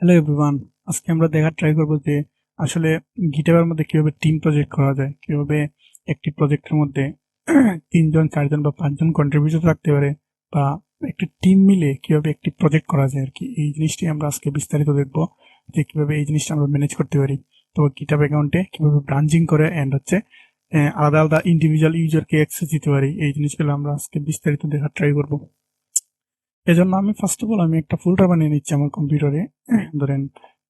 Hello everyone, আজকে আমরা দেখার ট্রাই করব যে আসলে গিটহাবের মধ্যে কিভাবে টিম প্রজেক্ট করা যায়, কিভাবে একটি প্রজেক্টের মধ্যে 3 জন 4 জন বা 5 জন কন্ট্রিবিউটর থাকতে পারে, বা একটি টিম মিলে কিভাবে একটি প্রজেক্ট করা যায় আর কি। এই জিনিসটি আমরা আজকে বিস্তারিত দেখব যে কিভাবে এই জিনিসটা আমরা ম্যানেজ করতে পারি। তো গিটহাব অ্যাকাউন্টে কিভাবে ব্রাঞ্চিং করে এন্ড হচ্ছে আলাদা আলাদা ইন্ডিভিজুয়াল ইউজারকে অ্যাক্সেস দিতে পারি, এই জিনিসগুলো আমরা আজকে বিস্তারিত দেখার ট্রাই করব। এজন্য আমি ফার্স্ট অফ অল আমি একটা ফোল্ডার বানিয়ে নিচ্ছি আমার কম্পিউটারে। ধরেন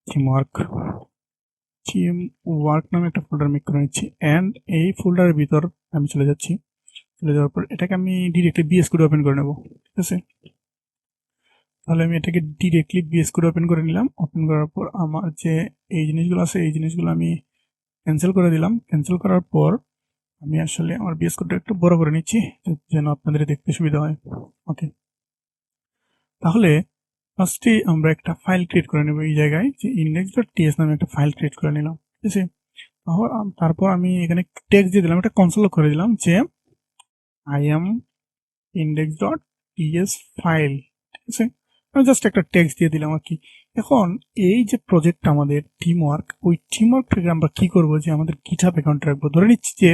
টিম ওয়ার্ক নামে একটা ফোল্ডার মেক করে নিচ্ছি, অ্যান্ড এই ফোল্ডারের ভিতর আমি চলে যাচ্ছি। চলে যাওয়ার পর এটাকে আমি ডিরেক্টলি বিএস কোড ওপেন করে নেব। ঠিক আছে, তাহলে আমি এটাকে ডিরেক্টলি বিএস কোড ওপেন করে নিলাম। ওপেন করার পর আমার যে এই জিনিসগুলো আছে এই জিনিসগুলো আমি ক্যান্সেল করে দিলাম। ক্যান্সেল করার পর আমি আসলে আমার বিএস কোডটা একটু বড় করে নিচ্ছি যেন আপনাদের দেখতে সুবিধা হয়। ওকে, তাহলে ফার্স্টে আমরা একটা ফাইল ক্রিয়েট করে নেব। এই জায়গায় যে index.ts নামে একটা ফাইল ক্রিয়েট করে নিলাম। ঠিক আছে, তারপর আমি এখানে টেক্সট দিয়ে দিলাম, একটা কনসোল করে দিলাম যে আই এম index.ts ফাইল। ঠিক আছে, আমি জাস্ট একটা টেক্সট দিয়ে দিলাম আর কি। এখন এই যে প্রজেক্ট আমাদের টিম ওয়ার্ক, ওই টিম ওয়ার্ক থেকে আমরা কি করবো যে আমাদের গিটহাব অ্যাকাউন্ট রাখবো। ধরে নিচ্ছি যে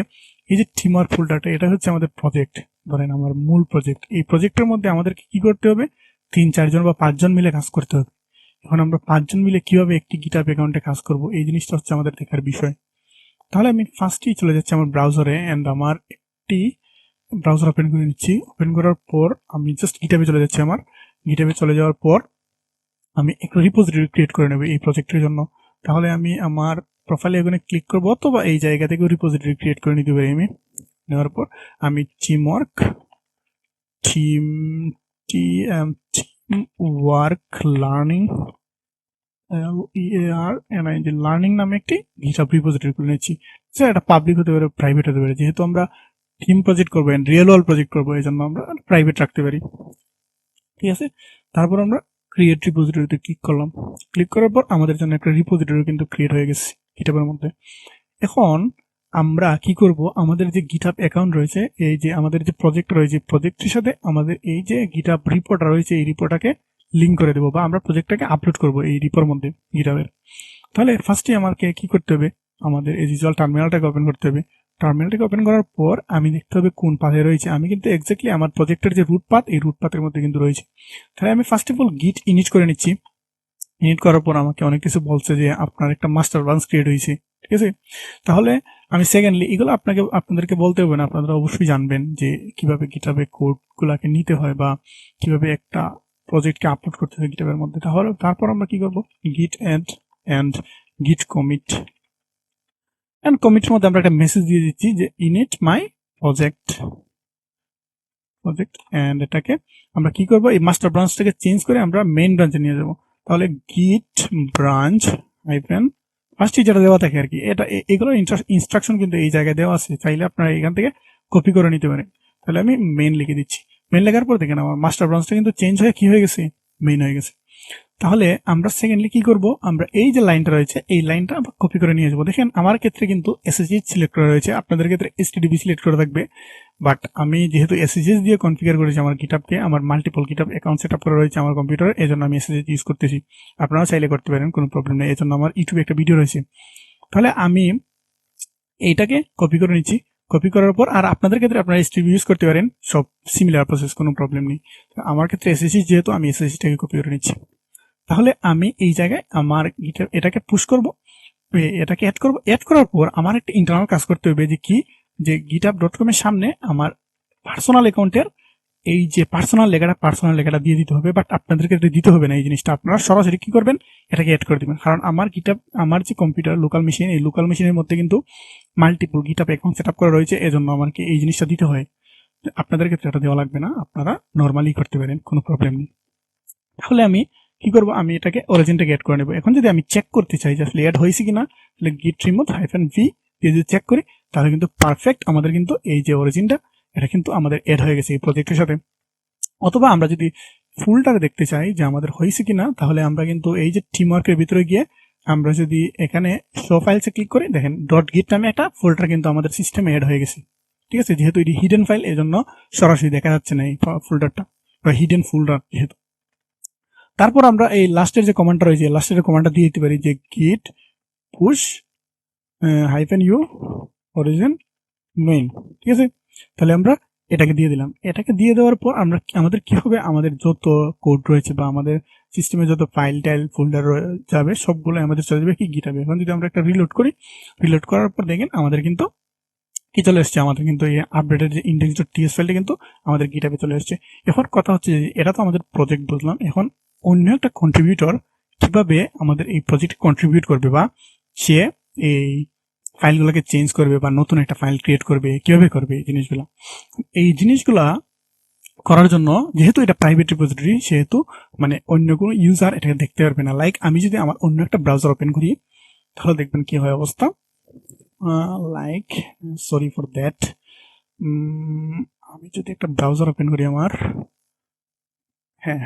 এই যে টিম ওয়ার্ক ফোল্ডারটা, এটা হচ্ছে আমাদের প্রজেক্ট, ধরেন আমার মূল প্রজেক্ট। এই প্রজেক্টের মধ্যে আমাদেরকে কি করতে হবে, 3 4 জন বা 5 জন মিলে কাজ করতে হবে। এখন আমরা 5 জন মিলে কিভাবে একটি গিটহাব অ্যাকাউন্টে কাজ করব, এই জিনিসটা হচ্ছে আমাদের দেখার বিষয়। তাহলে আমি ফার্স্টেই চলে যাচ্ছি আমার ব্রাউজারে, এন্ড আমার একটি ব্রাউজার ওপেন করে নিচ্ছি। ওপেন করার পর আমি জাস্ট গিটহাবে চলে যাচ্ছি। আমার গিটহাবে চলে যাওয়ার পর আমি একটা রিপোজিটরি ক্রিয়েট করে নেব এই প্রজেক্টের জন্য। তাহলে আমি আমার প্রোফাইলে এখানে ক্লিক করবো, অথবা এই জায়গা থেকে রিপোজিটরি ক্রিয়েট করে নিতে পারি। আমি নেওয়ার পর আমি teamwork team team work learning learning নামে একটি গিটহাব রিপোজিটরি করে নিচ্ছি। স্যার এটা পাবলিক হতে পারে, প্রাইভেট হতে পারে। যেহেতু আমরা টিম প্রজেক্ট করবো, রিয়েল ওয়ার্ল্ড প্রজেক্ট করবো, এই জন্য আমরা প্রাইভেট রাখতে পারি। ঠিক আছে, তারপর আমরা ক্রিয়েট রিপোজিটরিতে ক্লিক করলাম। ক্লিক করার পর আমাদের জন্য একটা রিপোজিটরি কিন্তু ক্রিয়েট হয়ে গেছে গিটহাবের মধ্যে। এখন আমরা কি করব, আমাদের যে গিটহাব অ্যাকাউন্ট রয়েছে, এই যে আমাদের যে প্রজেক্ট রয়েছে, প্রজেক্টের সাথে আমাদের এই যে গিটহাব রিপোর্টটা রয়েছে, এই রিপোর্টটাকে লিঙ্ক করে দেবো, বা আমরা প্রজেক্টটাকে আপলোড করবো এই রিপোর মধ্যে গিটহাবের। তাহলে ফার্স্টে আমাকে কি করতে হবে, আমাদের এই ভিজুয়াল টার্মিনালটাকে ওপেন করতে হবে। টার্মিনালটাকে ওপেন করার পর আমি দেখতে হবে কোন পাথে রয়েছে। আমি কিন্তু এক্স্যাক্টলি আমার প্রজেক্টের যে রুট পাথ, এই রুট পাথের মধ্যে কিন্তু রয়েছে। তাহলে আমি ফার্স্ট অফ অল গিট ইনিট করে নিচ্ছি। ইনিট করার পর আমাকে অনেক কিছু বলছে যে আপনার একটা মাস্টার ব্রাঞ্চ ক্রিয়েট হয়েছে। ঠিক আছে, তাহলে আমি সেকেন্ডলি এগুলো আপনাদেরকে বলতে হবে না, আপনারা অবশ্যই জানবেন যে কিভাবে গিটহাবে কোড গুলাকে নিতে হয়, বা কিভাবে একটা প্রজেক্টকে আপলোড করতে হয় গিটহাবের মধ্যে। তাহলে তারপর আমরা কি করবো, গিট এন্ড গিট কমিট, এন্ড কমিটের মধ্যে আমরা একটা মেসেজ দিয়ে দিচ্ছি যে ইনিট মাই প্রজেক্ট এন্ড এটাকে আমরা কি করবো, এই মাস্টার ব্রাঞ্চটাকে চেঞ্জ করে আমরা মেইন ব্রাঞ্চে নিয়ে যাবো। তাহলে গিট ব্রাঞ্চ হাইফেন ফার্স্টে যেটা দেওয়া থাকে আর কি, এটা এগুলো ইনস্ট্রাকশন কিন্তু এই জায়গায় দেওয়া আছে, চাইলে আপনারা এখান থেকে কপি করে নিতে পারেন। তাহলে আমি মেইন লিখে দিচ্ছি। মেইন লেখার পর দেখেন আমার মাস্টার ব্রাঞ্চটা কিন্তু চেঞ্জ হয়ে কি হয়ে গেছে, মেইন হয়ে গেছে। তাহলে আমরা সেকেন্ডলি কি করব, আমরা এই যে লাইনটা রয়েছে এই লাইনটা কপি করে নিয়ে যাবো। দেখেন আমার ক্ষেত্রে কিন্তু এসএসএস সিলেক্ট করা রয়েছে, আপনাদের ক্ষেত্রে এসটিডিবি সিলেক্ট করা থাকবে। বাট আমি যেহেতু এসএসএস দিয়ে কনফিগার করেছি আমার গিটহাবকে, আমার মাল্টিপল গিটহাব অ্যাকাউন্ট সেটআপ করা রয়েছে আমার কম্পিউটারে, এজন্য আমি এসএসএস ইউজ করতেছি। আপনারা চাইলে করতে পারেন, কোনো প্রবলেম নেই। এজন্য আমার ইউটিউবে একটা ভিডিও রয়েছে। তাহলে আমি এইটাকে কপি করে নিচ্ছি। কপি করার পর আর আপনাদের ক্ষেত্রে আপনারা এসটিডিবি ইউজ করতে পারেন, সব সিমিলার প্রসেস, কোনো প্রবলেম নেই। আমার ক্ষেত্রে এসএসএস যেহেতু আমি এসএসএসটাকে কপি করে নিচ্ছি। তাহলে আমি এই জায়গায় আমার এটাকে পুশ করব, এটাকে অ্যাড করব। অ্যাড করার পর আমার একটা ইন্টারনাল কাজ করতে হবে, যে কি, যে github.com এর সামনে আমার পার্সোনাল অ্যাকাউন্টের এই যে পার্সোনাল লেখাটা দিয়ে দিতে হবে। বাট আপনাদেরকে দিতে হবে না এই জিনিসটা, আপনারা সরাসরি কি করবেন, এটাকে অ্যাড করে দিবেন। কারণ আমার গিটহাব, আমার যে কম্পিউটার লোকাল মেশিন, এই লোকাল মেশিনের মধ্যে কিন্তু মাল্টিপল গিটহাব অ্যাকাউন্ট সেটআপ করা রয়েছে, এজন্য আমাকে এই জিনিসটা দিতে হয়। আপনাদের ক্ষেত্রে এটা দেওয়া লাগবে না, আপনারা নর্মালি করতে পারেন, কোনো প্রবলেম নেই। তাহলে আমি কি করবো, আমি এটাকে অরিজিনটাকে অ্যাড করে নেবো। এখন যদি আমি চেক করতে চাই যে আসলে অ্যাড হয়েছে কিনা, তাহলে গিট রিমুভ হাইফেন ভি দিয়ে যদি চেক করি, তাহলে কিন্তু পারফেক্ট আমাদের কিন্তু এই যে অরিজিনটা, এটা কিন্তু আমাদের অ্যাড হয়ে গেছে এই প্রজেক্টের সাথে। অথবা আমরা যদি ফুলটাকে দেখতে চাই যে আমাদের হয়েছে কিনা, তাহলে আমরা কিন্তু এই যে টিমওয়ার্কের ভিতরে গিয়ে আমরা যদি এখানে শো ফাইলসে ক্লিক করি, দেখেন ডট গিট নামে একটা ফোল্ডার কিন্তু আমাদের সিস্টেমে অ্যাড হয়ে গেছে। ঠিক আছে, যেহেতু এটি হিডেন ফাইল, এজন্য সরাসরি দেখা যাচ্ছে না এই ফোল্ডারটা, বা হিডেন ফোল্ডার যেহেতু। তারপর আমরা এই লাস্টের যে কমান্ডটা রয়েছে লাস্টের কমান্ডটা দিয়ে দিতে পারি যে git push -u origin main, ঠিক আছে। তাহলে আমরা এটাকে দিয়ে দিলাম। এটাকে দিয়ে দেওয়ার পর আমরা আমাদের কি হবে, আমাদের যত কোড রয়েছে বা আমাদের সিস্টেমে যত ফাইল টাইল ফোল্ডার যাবে সবগুলো আমাদের চলে যাবে কি গিটহাবে। এখন যদি আমরা একটা রিলোড করি, রিলোড করার পর দেখেন আমাদের কিন্তু কি চলে এসছে, আমাদের কিন্তু এই আপডেটেড যে index.ts ফাইলটা কিন্তু আমাদের গিটহাবে চলে এসছে। এখন কথা হচ্ছে যে এটা তো আমাদের প্রজেক্ট বুঝলাম, এখন অন্য একটা কন্ট্রিবিউটর কিভাবে আমাদের এই প্রজেক্টে কন্ট্রিবিউট করবে বা সে এই ফাইলগুলোকে চেঞ্জ করবে বা নতুন একটা ফাইল ক্রিয়েট করবে, কিভাবে করবে এই জিনিসগুলা করার জন্য যেহেতু এটা প্রাইভেট রিপোজিটরি সেহেতু মানে অন্য কোনো ইউজার এটাকে দেখতে পারবে না। লাইক আমি যদি আমার অন্য একটা ব্রাউজার ওপেন করি তাহলে দেখবেন কি হয় অবস্থা। লাইক সরি ফর দ্যাট, আমি যদি একটা ব্রাউজার ওপেন করি আমার, হ্যাঁ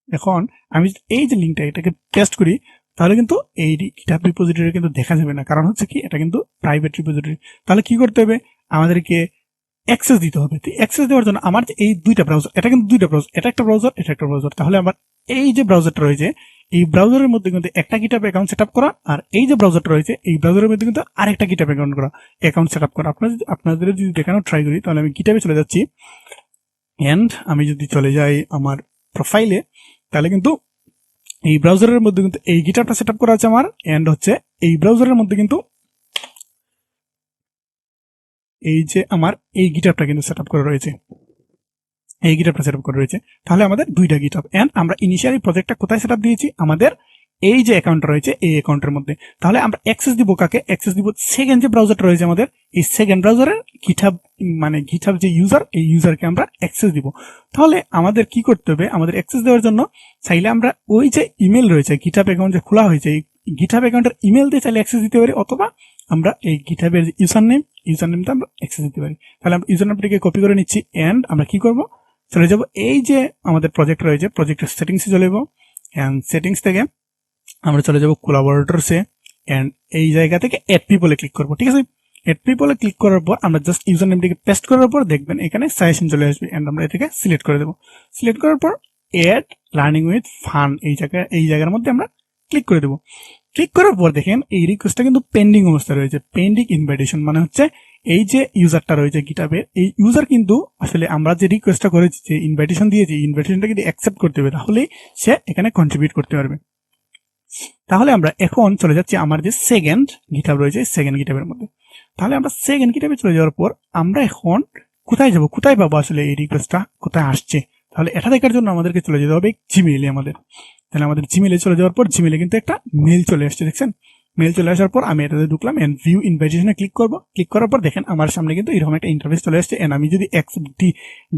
এখন আমি এই যে লিঙ্কটা এটাকে পেস্ট করি তাহলে কিন্তু এই গিটহাব রিপোজিটরি কিন্তু দেখা যাবে না, কারণ হচ্ছে কি এটা কিন্তু প্রাইভেট রিপোজিটরি। তাহলে কি করতে হবে, আমাদেরকে অ্যাক্সেস দিতে হবে। তো অ্যাক্সেস দেওয়ার জন্য আমার যে এই দুইটা ব্রাউজার, এটা কিন্তু দুইটা ব্রাউজার, এটা একটা ব্রাউজার, এটা একটা ব্রাউজার, তাহলে আমার এই যে ব্রাউজারটা রয়েছে এই ব্রাউজারের মধ্যে কিন্তু একটা গিটহাব অ্যাকাউন্ট সেট আপ করা, আর এই যে ব্রাউজারটা রয়েছে এই ব্রাউজারের মধ্যে কিন্তু আরেকটা গিটহাব অ্যাকাউন্ট সেট আপ করা। আপনাদের যদি দেখানো ট্রাই করি তাহলে আমি গিটহাবে চলে যাচ্ছি এন্ড আমি যদি চলে যাই আমার প্রোফাইলে তাহলে কিন্তু এই ব্রাউজারের মধ্যে কিন্তু এই গিটহাবটা সেট আপ করা আছে আমার, এন্ড হচ্ছে এই ব্রাউজারের মধ্যে কিন্তু এই যে আমার এই গিটহাবটা কিন্তু সেট আপ করা রয়েছে, এই গিটহাবটা সেট আপ করা রয়েছে। তাহলে আমাদের দুইটা গিটহাব, এন্ড আমরা ইনিশিয়ালি প্রজেক্টটা কোথায় সেট আপ দিয়েছি, আমাদের এই যে অ্যাকাউন্ট রয়েছে এই অ্যাকাউন্টের মধ্যে। তাহলে আমরা অ্যাক্সেস দিব কাকে, অ্যাক্সেস দিব সেকেন্ড যে ব্রাউজারটা রয়েছে আমাদের, এই সেকেন্ড ব্রাউজারের গিটহাব মানে গিটহাব যে ইউজার, এই ইউজারকে আমরা অ্যাক্সেস দিব। তাহলে আমাদের কি করতে হবে, আমাদের অ্যাক্সেস দেওয়ার জন্য চাইলে আমরা ওই যে ইমেল রয়েছে গিটহাব অ্যাকাউন্ট যে খোলা হয়েছে এই গিটহাব অ্যাকাউন্টের ইমেল দিয়ে চাইলে অ্যাক্সেস দিতে পারি, অথবা আমরা এই গিটহাবের যে ইউজার নেমটা আমরা অ্যাক্সেস দিতে পারি। তাহলে আমরা ইউজার নেমটাকে কপি করে নিচ্ছি, এন্ড আমরা কি করব, চলে যাব এই যে আমাদের প্রজেক্ট রয়েছে প্রজেক্টের সেটিংসে চলে যাব, এন্ড সেটিংস থেকে আমরা চলে যাব কোলাবোরেটরসে, এন্ড এই জায়গা থেকে এড পিপলে ক্লিক করব, ঠিক আছে। এড পিপলে ক্লিক করার পর আমরা জাস্ট ইউজার নেমটিকে পেস্ট করার পর দেখবেন এখানে সাজেশন চলে আসবে, এন্ড আমরা এটাকে সিলেক্ট করে দেব। সিলেক্ট করার পর এড লার্নিং উইথ ফান এই জায়গার মধ্যে আমরা ক্লিক করে দেব। ক্লিক করার পর দেখেন এই রিকোয়েস্টটা কিন্তু পেন্ডিং অবস্থায় রয়েছে, পেন্ডিং ইনভাইটেশন, মানে হচ্ছে এই যে ইউজারটা রয়েছে গিটহাবের এই ইউজার কিন্তু আসলে আমরা যে রিকোয়েস্টটা করেছি, যে ইনভাইটেশন দিয়েছি, ইনভাইটেশনটা কিন্তু অ্যাকসেপ্ট করতে হবে, তাহলেই সে এখানে কন্ট্রিবিউট করতে পারবে। তাহলে আমরা এখন চলে যাচ্ছি আমার যে সেকেন্ড গিটহাব রয়েছে সেকেন্ড গিটহাবের মধ্যে। তাহলে আমরা সেকেন্ড গিটহাবে চলে যাওয়ার পর আমরা এখন কোথায় যাব, কোথায় পাবো আসলে এই রিকোয়েস্টটা কোথায় আসছে। তাহলে এটা দেখার জন্য আমাদেরকে চলে যেতে হবে জিমেইলে আমাদের। তাহলে আমাদের জিমেইলে চলে যাওয়ার পর জিমেইলে কিন্তু একটা মেল চলে আসছে, দেখছেন। মেল চলে আসার পর আমি এটাতে ঢুকলাম, এন্ড ভিউ ইনভাইটেশনে ক্লিক করব। ক্লিক করার পর দেখেন আমার সামনে কিন্তু এরকম একটা ইন্টারফেস চলে আসছে, এন্ড আমি যদি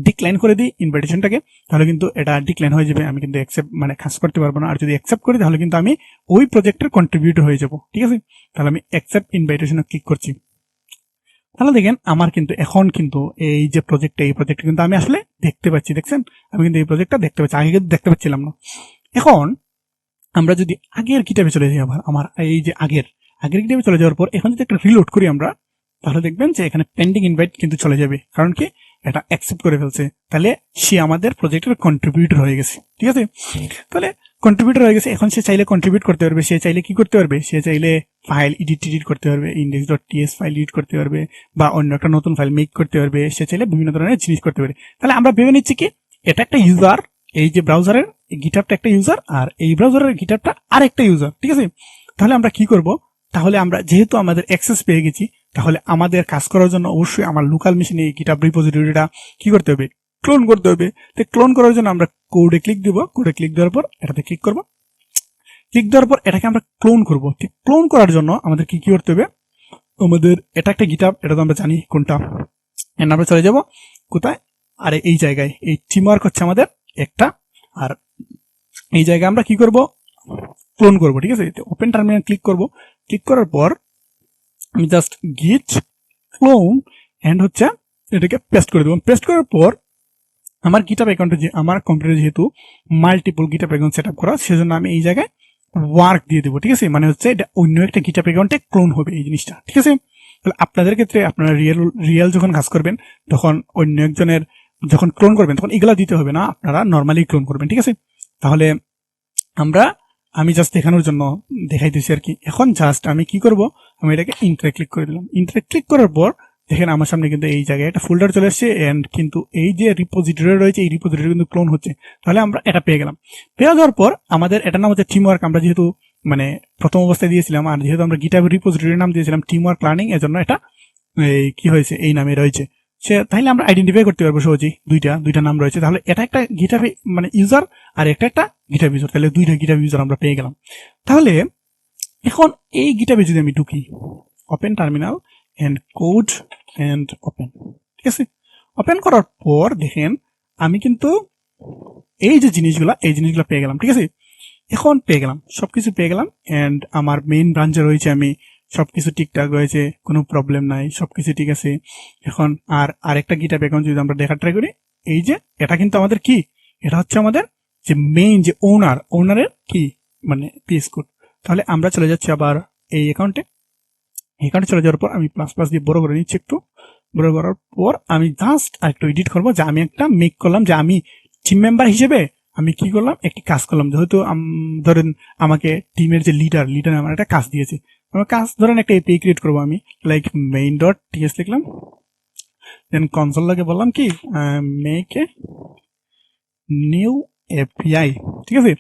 ডিক্লাইন করে দিই ইনভাইটেশনটাকে তাহলে কিন্তু এটা ডিক্লাইন হয়ে যাবে, আমি কিন্তু অ্যাকসেপ্ট মানে কাজ করতে পারবো না। আর যদি অ্যাকসেপ্ট করি তাহলে কিন্তু আমি ওই প্রজেক্টের কন্ট্রিবিউটর হয়ে যাব, ঠিক আছে। তাহলে আমি অ্যাকসেপ্ট ইনভাইটেশনে ক্লিক করছি। তাহলে দেখেন আমার কিন্তু এখন কিন্তু এই যে প্রজেক্টটা এই প্রজেক্টটা কিন্তু আমি আসলে দেখতে পাচ্ছি, দেখছেন। আমি কিন্তু এই প্রজেক্টটা দেখতে পাচ্ছি, আগে কিন্তু দেখতে পাচ্ছিলাম না। এখন আমরা যদি আগের গিটহাবে চলে যাই, আবার আমার এই যে আগের গিটহাবে চলে যাওয়ার পর এখন যদি একটা রিলোড করি আমরা, তাহলে দেখবেন যে এখানে পেন্ডিং ইনভাইট কিন্তু চলে যাবে, কারণ কি এটা অ্যাকসেপ্ট করে ফেলছে। তাহলে সে আমাদের প্রজেক্টের কন্ট্রিবিউটর হয়ে গেছে, ঠিক আছে। তাহলে কন্ট্রিবিউটর হয়ে গেছে, এখন সে চাইলে কন্ট্রিবিউট করতে পারবে, সে চাইলে কি করতে পারবে, সে চাইলে ফাইল এডিট করতে পারবে, index.ts ফাইল এডিট করতে পারবে, বা অন্য একটা নতুন ফাইল মেক করতে পারবে, সে চাইলে বিভিন্ন ধরনের জিনিস করতে পারে। তাহলে আমরা ভেবে নিচ্ছি কি এটা একটা ইউজার, এই যে ব্রাউজারের গিটহাবটা একটা ইউজার, আর এই ব্রাউজারের গিটহাবটা আরেকটা ইউজার, ঠিক আছে। তাহলে আমরা কি করব, তাহলে আমরা যেহেতু আমাদের অ্যাক্সেস পেয়ে গেছি, তাহলে আমাদের কাজ করার জন্য অবশ্যই আমার লোকাল মেশিনে এই গিটহাব রিপোজিটরিটা কি করতে হবে, ক্লোন করতে হবে। তো ক্লোন করার জন্য আমরা কোডে ক্লিক দিব, কোডে ক্লিক দেওয়ার পর এটাতে ক্লিক করব। ক্লিক দেওয়ার পর এটাকে আমরা ক্লোন করব। ঠিক ক্লোন করার জন্য আমাদের কি করতে হবে, আমাদের এটা একটা গিটহাব, এটা তো আমরা জানি কোনটা, আমরা চলে যাব কোথায়, আর এই জায়গায় এই টিমওয়ার্ক হচ্ছে আমাদের একটা, আর এই জায়গায় আমরা কি করব, ক্লোন করব, ঠিক আছে। ওপেন টার্মিনাল ক্লিক করব। ক্লিক করার পর আমি জাস্ট গিট ক্লোন এন্ড হচ্ছে এটাকে পেস্ট করে দেবো। পেস্ট করার পর আমার গিটহাব অ্যাকাউন্টে যে আমার কম্পিউটারে যেহেতু multiple GitHub account set up করা, সেজন্য আমি এই জায়গায় ওয়ার্ক দিয়ে দেবো, ঠিক আছে। মানে হচ্ছে এটা অন্য একটা গিটহাব অ্যাকাউন্টে ক্লোন হবে এই জিনিসটা, ঠিক আছে। তাহলে আপনাদের ক্ষেত্রে আপনারা রিয়েল যখন কাজ করবেন তখন অন্য একজনের যখন ক্লোন করবেন তখন এগুলা দিতে হবে না, আপনারা নর্মালি ক্লোন করবেন, ঠিক আছে। তাহলে আমি জাস্ট দেখানোর জন্য দেখাইতেছি আর কি। এখন জাস্ট আমি কি করব, আমি এটাকে ইন্টারে ক্লিক করে দিলাম। ইন্টারে ক্লিক করার পর দেখেন আমার সামনে কিন্তু এই জায়গায় একটা ফোল্ডার চলে আসছে, এন্ড কিন্তু এই যে রিপোজিটরি রয়েছে এই রিপোজিটরি কিন্তু ক্লোন হচ্ছে। তাহলে আমরা এটা পেয়ে গেলাম। পেয়ে যাওয়ার পর আমাদের এটার নাম হচ্ছে টিম ওয়ার্ক। আমরা যেহেতু মানে প্রথম অবস্থায় দিয়েছিলাম, আর যেহেতু আমরা গিটহাব রিপোজিটরির নাম দিয়েছিলাম টিম ওয়ার্ক লার্নিং, এজন্য এটা এই কি হয়েছে এই নামে রয়েছে। সে তাহলে আমরা আইডেন্টিফাই করতে পারবো সহজেই, দুইটা নাম রয়েছে। তাহলে এটা একটা গিটহাব মানে ইউজার আর একটা গিটহাব ইউজার, তাহলে দুইটা গিটহাব ইউজার আমরা পেয়ে গেলাম। তাহলে এখন এই গিটহাবে যদি আমি ঢুকি, open terminal and code and open, ঠিক আছে। ওপেন করার পর দেখেন আমি কিন্তু এই যে জিনিসগুলা পেয়ে গেলাম, ঠিক আছে। এখন পেয়ে গেলাম, সবকিছু পেয়ে গেলাম, এন্ড আমার মেইন ব্রাঞ্চে রয়েছে, আমি সবকিছু ঠিকঠাক রয়েছে, কোনো প্রবলেম নাই, সবকিছু ঠিক আছে। এখন আর আরেকটা গিটহাব অ্যাকাউন্ট যদি আমরা দেখা ট্রাই করি, এই যে এটা কিন্তু আমাদের কি, এটা হচ্ছে আমাদের যে মেইন যে ওনারের কি মানে পিএস কোড। তাহলে আমরা চলে যাচ্ছি আবার এই অ্যাকাউন্টে চলে যাওয়ার পর আমি প্লাস প্লাস দিয়ে বড় করে নিচ্ছি একটু। বড় করার পর আমি জাস্ট আরেকটু এডিট করবো, যে আমি একটা মেক করলাম যে আমি টিম মেম্বার হিসেবে আমি কি করলাম, একটি কাজ করলাম। যেহেতু ধরেন আমাকে টিমের যে লিডার আমার একটা কাজ দিয়েছে, আমার কাজ ধরেন একটা এপিআই ক্রিয়েট করবো আমি, লাইক মেইন ডট টিএস লিখলাম, দেন কনসোল লাগে বললাম কি মেক এ নিউ এপিআই, ঠিক আছে।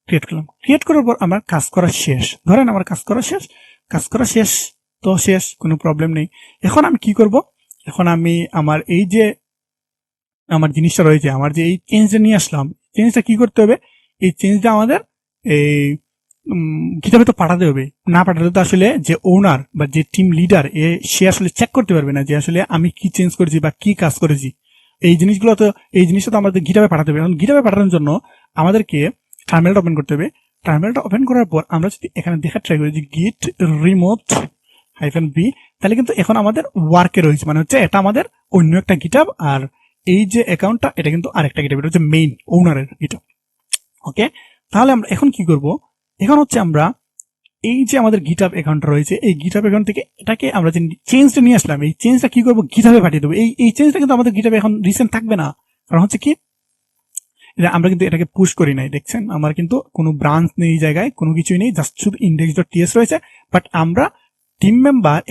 ক্রিয়েট করলাম। ক্রিয়েট করার পর আমার কাজ করা শেষ, ধরেন আমার কাজ করা শেষ তো শেষ, কোনো প্রবলেম নেই। এখন আমি কি করব, এখন আমি আমার এই যে আমার জিনিসটা রয়েছে, আমার যে এই চেঞ্জটা নিয়ে আসলাম, চেঞ্জটা কি করতে হবে, এই চেঞ্জটা আমাদের এই গিটহাবে তো পাঠাতে হবে। না পাঠালে তো আসলে যে ওনার বা যে টিম লিডার সে আসলে চেক করতে পারবে না যে আসলে আমি কি চেঞ্জ করেছি বা কি কাজ করেছি। এই জিনিসটা তো আমাদের গিটহাবে পাঠাতে হবে। এখন গিটহাবে পাঠানোর জন্য আমাদেরকে টার্মিনালটা ওপেন করতে হবে। টার্মিনালটা ওপেন করার পর আমরা যদি এখানে দেখা ট্রাই করি যে গিট রিমোট -b, তাহলে কিন্তু এখন আমাদের ওয়ার্কে রয়েছে, মানে হচ্ছে এটা আমাদের অন্য একটা গিটহাব, আর এই যে অ্যাকাউন্টটা এটা কিন্তু আরেকটা গিটহাব, এটা হচ্ছে মেইন ওনারের গিটহাব। ওকে, তাহলে আমরা এখন কি করব, এখন হচ্ছে আমরা এই যে আমাদের গিটহাব অ্যাকাউন্ট রয়েছে, এই গিটহাব অ্যাকাউন্ট থেকে এটাকে আমরা যে চেঞ্জটা নিয়ে আসলাম, এই চেঞ্জটা কি করবো, গিটহাবে পাঠিয়ে দেবো। এই চেঞ্জটা কিন্তু আমাদের গিটহাবে এখন রিসেন্ট থাকবে না, কারণ হচ্ছে কি আমরা কিন্তু এটাকে পুশ করি নাই। দেখছেন আমার কিন্তু কোনো ব্রাঞ্চ নেই, এই জায়গায় কোনো কিছুই নেই, জাস্ট শুধু index.ts রয়েছে। বাট আমরা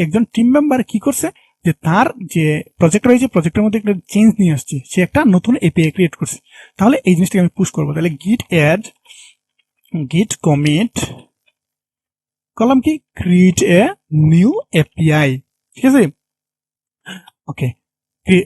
একজন টিম মেম্বার কি করছে, যে তার যে প্রজেক্ট রয়েছে প্রজেক্টের মধ্যে একটা চেঞ্জ নিয়ে আসছে, সে একটা নতুন এপিআই ক্রিয়েট করছে। তাহলে এই জিনিসটাকে আমি পুশ করবো। তাহলে git commit করলাম কি ক্রিয়েট এ নিউ এপিআই, ঠিক আছে। ওকে,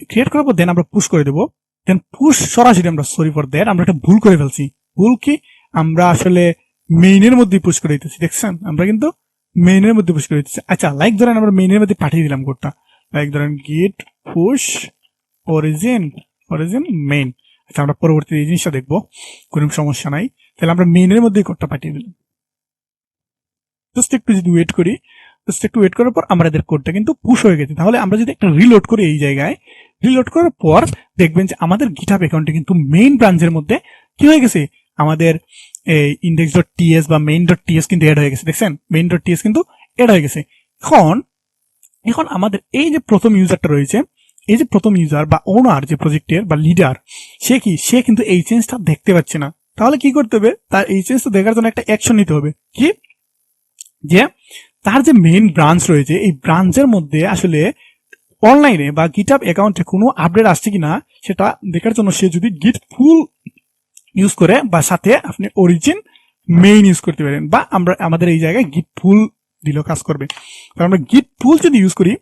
ক্রিয়েট করার পর দেন আমরা পুশ করে দেবো। দেন পুশ সরাসরি আমরা সরি ফর দ্যাট আমরা একটা ভুল করে ফেলছি। ভুল কি, আমরা আসলে মেইনের মধ্যে পুশ করে দিতেছি। দেখছেন আমরা কিন্তু মেইনের মধ্যে পুশ করে দিতেছি। আচ্ছা, লাইক ধরেন আমরা মেইনের মধ্যে পাঠিয়ে দিলাম কোডটা, লাইক ধরেন গিট পুশ অরিজিন মেইন। আচ্ছা, আমরা পরবর্তী এই জিনিসটা দেখবো, কোনো সমস্যা নাই। তাহলে আমরা মেইনের মধ্যে কোডটা পাঠিয়ে দিলাম। জাস্ট একটু যদি ওয়েট করি, ওয়েট করার পর আমাদের কোডটা কিন্তু পুশ হয়ে গেছে। তাহলে আমরা যদি একটা রিলোড করি, এই জায়গায় রিলোড করার পর দেখবেন যে আমাদের গিটহাব অ্যাকাউন্টে কিন্তু মেইন ব্রাঞ্চের মধ্যে কি হয়ে গেছে, আমাদের index.ts বা main.ts কিন্তু এড হয়ে গেছে। দেখছেন main.ts কিন্তু এড হয়ে গেছে। এখন আমাদের এই যে প্রথম ইউজারটা রয়েছে, এই যে প্রথম ইউজার বা ওনার যে প্রজেক্টের বা লিডার, সে কিন্তু এই চেঞ্জটা দেখতে পাচ্ছে না। তাহলে কি করতে হবে, তার এই চেঞ্জটা দেখার জন্য একটা অ্যাকশন নিতে হবে। কি, যে তার যে মেইন ব্রাঞ্চ রয়েছে এই ব্রাঞ্চের মধ্যে আসলে অনলাইনে বা গিটহাব অ্যাকাউন্টে কোনো আপডেট আসছে কিনা সেটা দেখার জন্য সে যদি গিট ফুল ইউজ করে, বা সাথে আপনি অরিজিন মেইন ইউজ করতে পারেন, বা আমরা আমাদের এই জায়গায় গিট ফুল দিলেও কাজ করবে। কারণ আমরা গিট ফুল যদি ইউজ করি,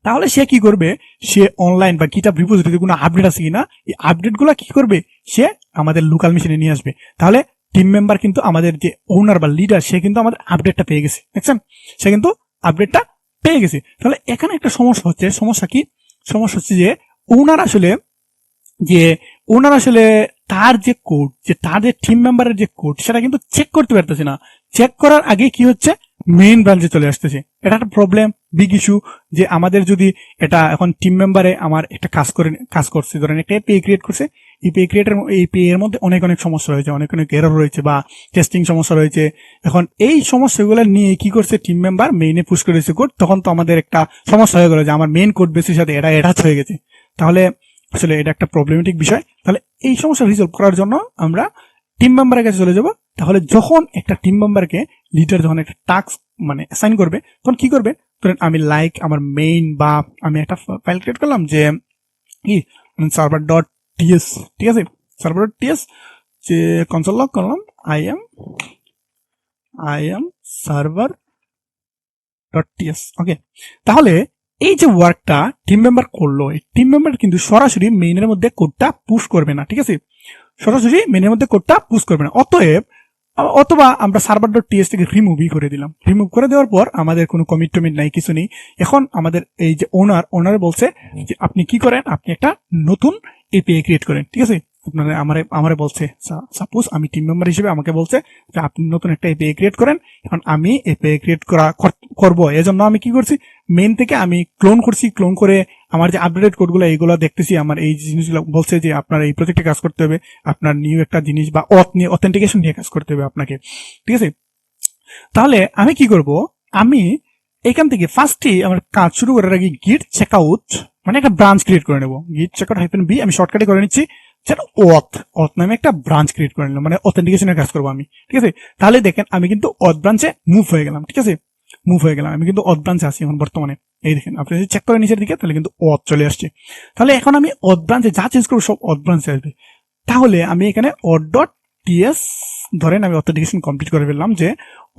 তাহলে সে কি করবে, সে অনলাইন বা গিটহাব রিপোজিটরিতে কোনো আপডেট আছে কিনা এই আপডেট গুলা কি করবে, সে আমাদের লোকাল মেশিনে নিয়ে আসবে। তাহলে টিম মেম্বার কিন্তু আমাদের যে ওনার বা লিডার, সে কিন্তু আমাদের আপডেটটা পেয়ে গেছে। দেখছেন, সে কিন্তু আপডেটটা পেয়ে গেছে। তাহলে এখানে একটা সমস্যা হচ্ছে, সমস্যা হচ্ছে যে ওনার আসলে তার যে কোড, যে তাদের টিম মেম্বারের যে কোড, সেটা কিন্তু চেক করতে পারতেছে না। চেক করার আগে কি হচ্ছে, মেইন ব্রাঞ্চে চলে আসতেছে। এটা একটা প্রবলেম, বিগ ইস্যু। যে আমাদের যদি এটা এখন টিম মেম্বারে আমার একটা কাজ করছে, ধরেন একটা এপিআই ক্রিয়েট করছে, এপিআই এর মধ্যে অনেক সমস্যা রয়েছে, অনেক এরর রয়েছে, বা টেস্টিং সমস্যা রয়েছে। এখন এই সমস্যাগুলো নিয়ে কি করছে, টিম মেম্বার মেইনে পুশ করেছে কোড, তখন তো আমাদের একটা সমস্যা হয়ে গেল যে আমার মেইন কোড বেসের সাথে এটা অ্যাটাচ হয়ে গেছে। তাহলে আসলে এটা একটা প্রবলেমেটিক বিষয়। তাহলে এই সমস্যা রিজলভ করার জন্য আমরা টিম মেম্বারের কাছে চলে যাব। তাহলে যখন একটা টিম মেম্বারকে লিডার যখন একটা টাস্ক মানে অ্যাসাইন করবে, তখন কি করবে, ধরেন আমি লাইক আমার মেইন বা আমি একটা ফাইল ক্রিয়েট করলাম যে কি সার্ভার ডট টিএস, ঠিক আছে, সার্ভার ডট টিএস, যে কনসোল লগ করলাম I am server dot TS. Okay, তাহলে এই যে ওয়ার্কটা টিম মেম্বার করলো, এই টিম মেম্বার কিন্তু সরাসরি মেইনের মধ্যে কোডটা পুশ করবে না, ঠিক আছে, সরাসরি মেইনের মধ্যে কোডটা পুশ করবে না। অথবা আমরা সার্ভার ডট টিএস থেকে রিমুভই করে দিলাম। রিমুভ করে দেওয়ার পর আমাদের কোনো কমিট টমিট নাই, কিছু নেই। এখন আমাদের এই যে ওনার বলছে যে আপনি কি করেন, আপনি একটা নতুন এপিআই ক্রিয়েট করেন, ঠিক আছে। আপনারা আমারে বলছে, সাপোজ আমি টিম মেম্বার হিসেবে আমাকে বলছে যে আপনি নতুন একটা এপিআই ক্রিয়েট করেন। এখন আমি এপিআই ক্রিয়েট করবো, এজন্য আমি কি করছি, মেইন থেকে আমি ক্লোন করছি, ক্লোন করে আমার যে আপডেটেড কোডগুলো এইগুলো দেখতেছি, আমার এই জিনিসগুলো বলছে যে আপনার এই প্রজেক্টে কাজ করতে হবে, আপনার নিউ একটা জিনিস বা অথেন্টিকেশন নিয়ে কাজ করতে হবে আপনাকে, ঠিক আছে। তাহলে আমি কি করব, আমি এখান থেকে ফার্স্টে আমার কাজ শুরু করার আগে গিট চেকআউট মানে একটা ব্রাঞ্চ ক্রিয়েট করে নেব। গিট চেকআউট -b আমি শর্টকাটে করে নিচ্ছি, সেটা অথ নামে একটা ব্রাঞ্চ ক্রিয়েট করে নিলাম, মানে অথেন্টিকেশনের কাজ করবো আমি, ঠিক আছে। তাহলে দেখেন আমি কিন্তু অথ ব্রাঞ্চে মুভ হয়ে গেলাম, ঠিক আছে, মুভ হয়ে গেলাম, আমি কিন্তু অথ ব্রাঞ্চে আছি এখন বর্তমানে। এই দেখেন আপনি যদি চেক করেন নিচের দিকে, তাহলে কিন্তু অথ চলে আসছে। তাহলে এখন আমি অথ ব্রাঞ্চে যা চেঞ্জ করবো সব অথ ব্রাঞ্চে আসবে। তাহলে আমি এখানে অথ ডট টিএস ধরেন আমি অথেন্টিকেশন কমপ্লিট করে ফেললাম, যে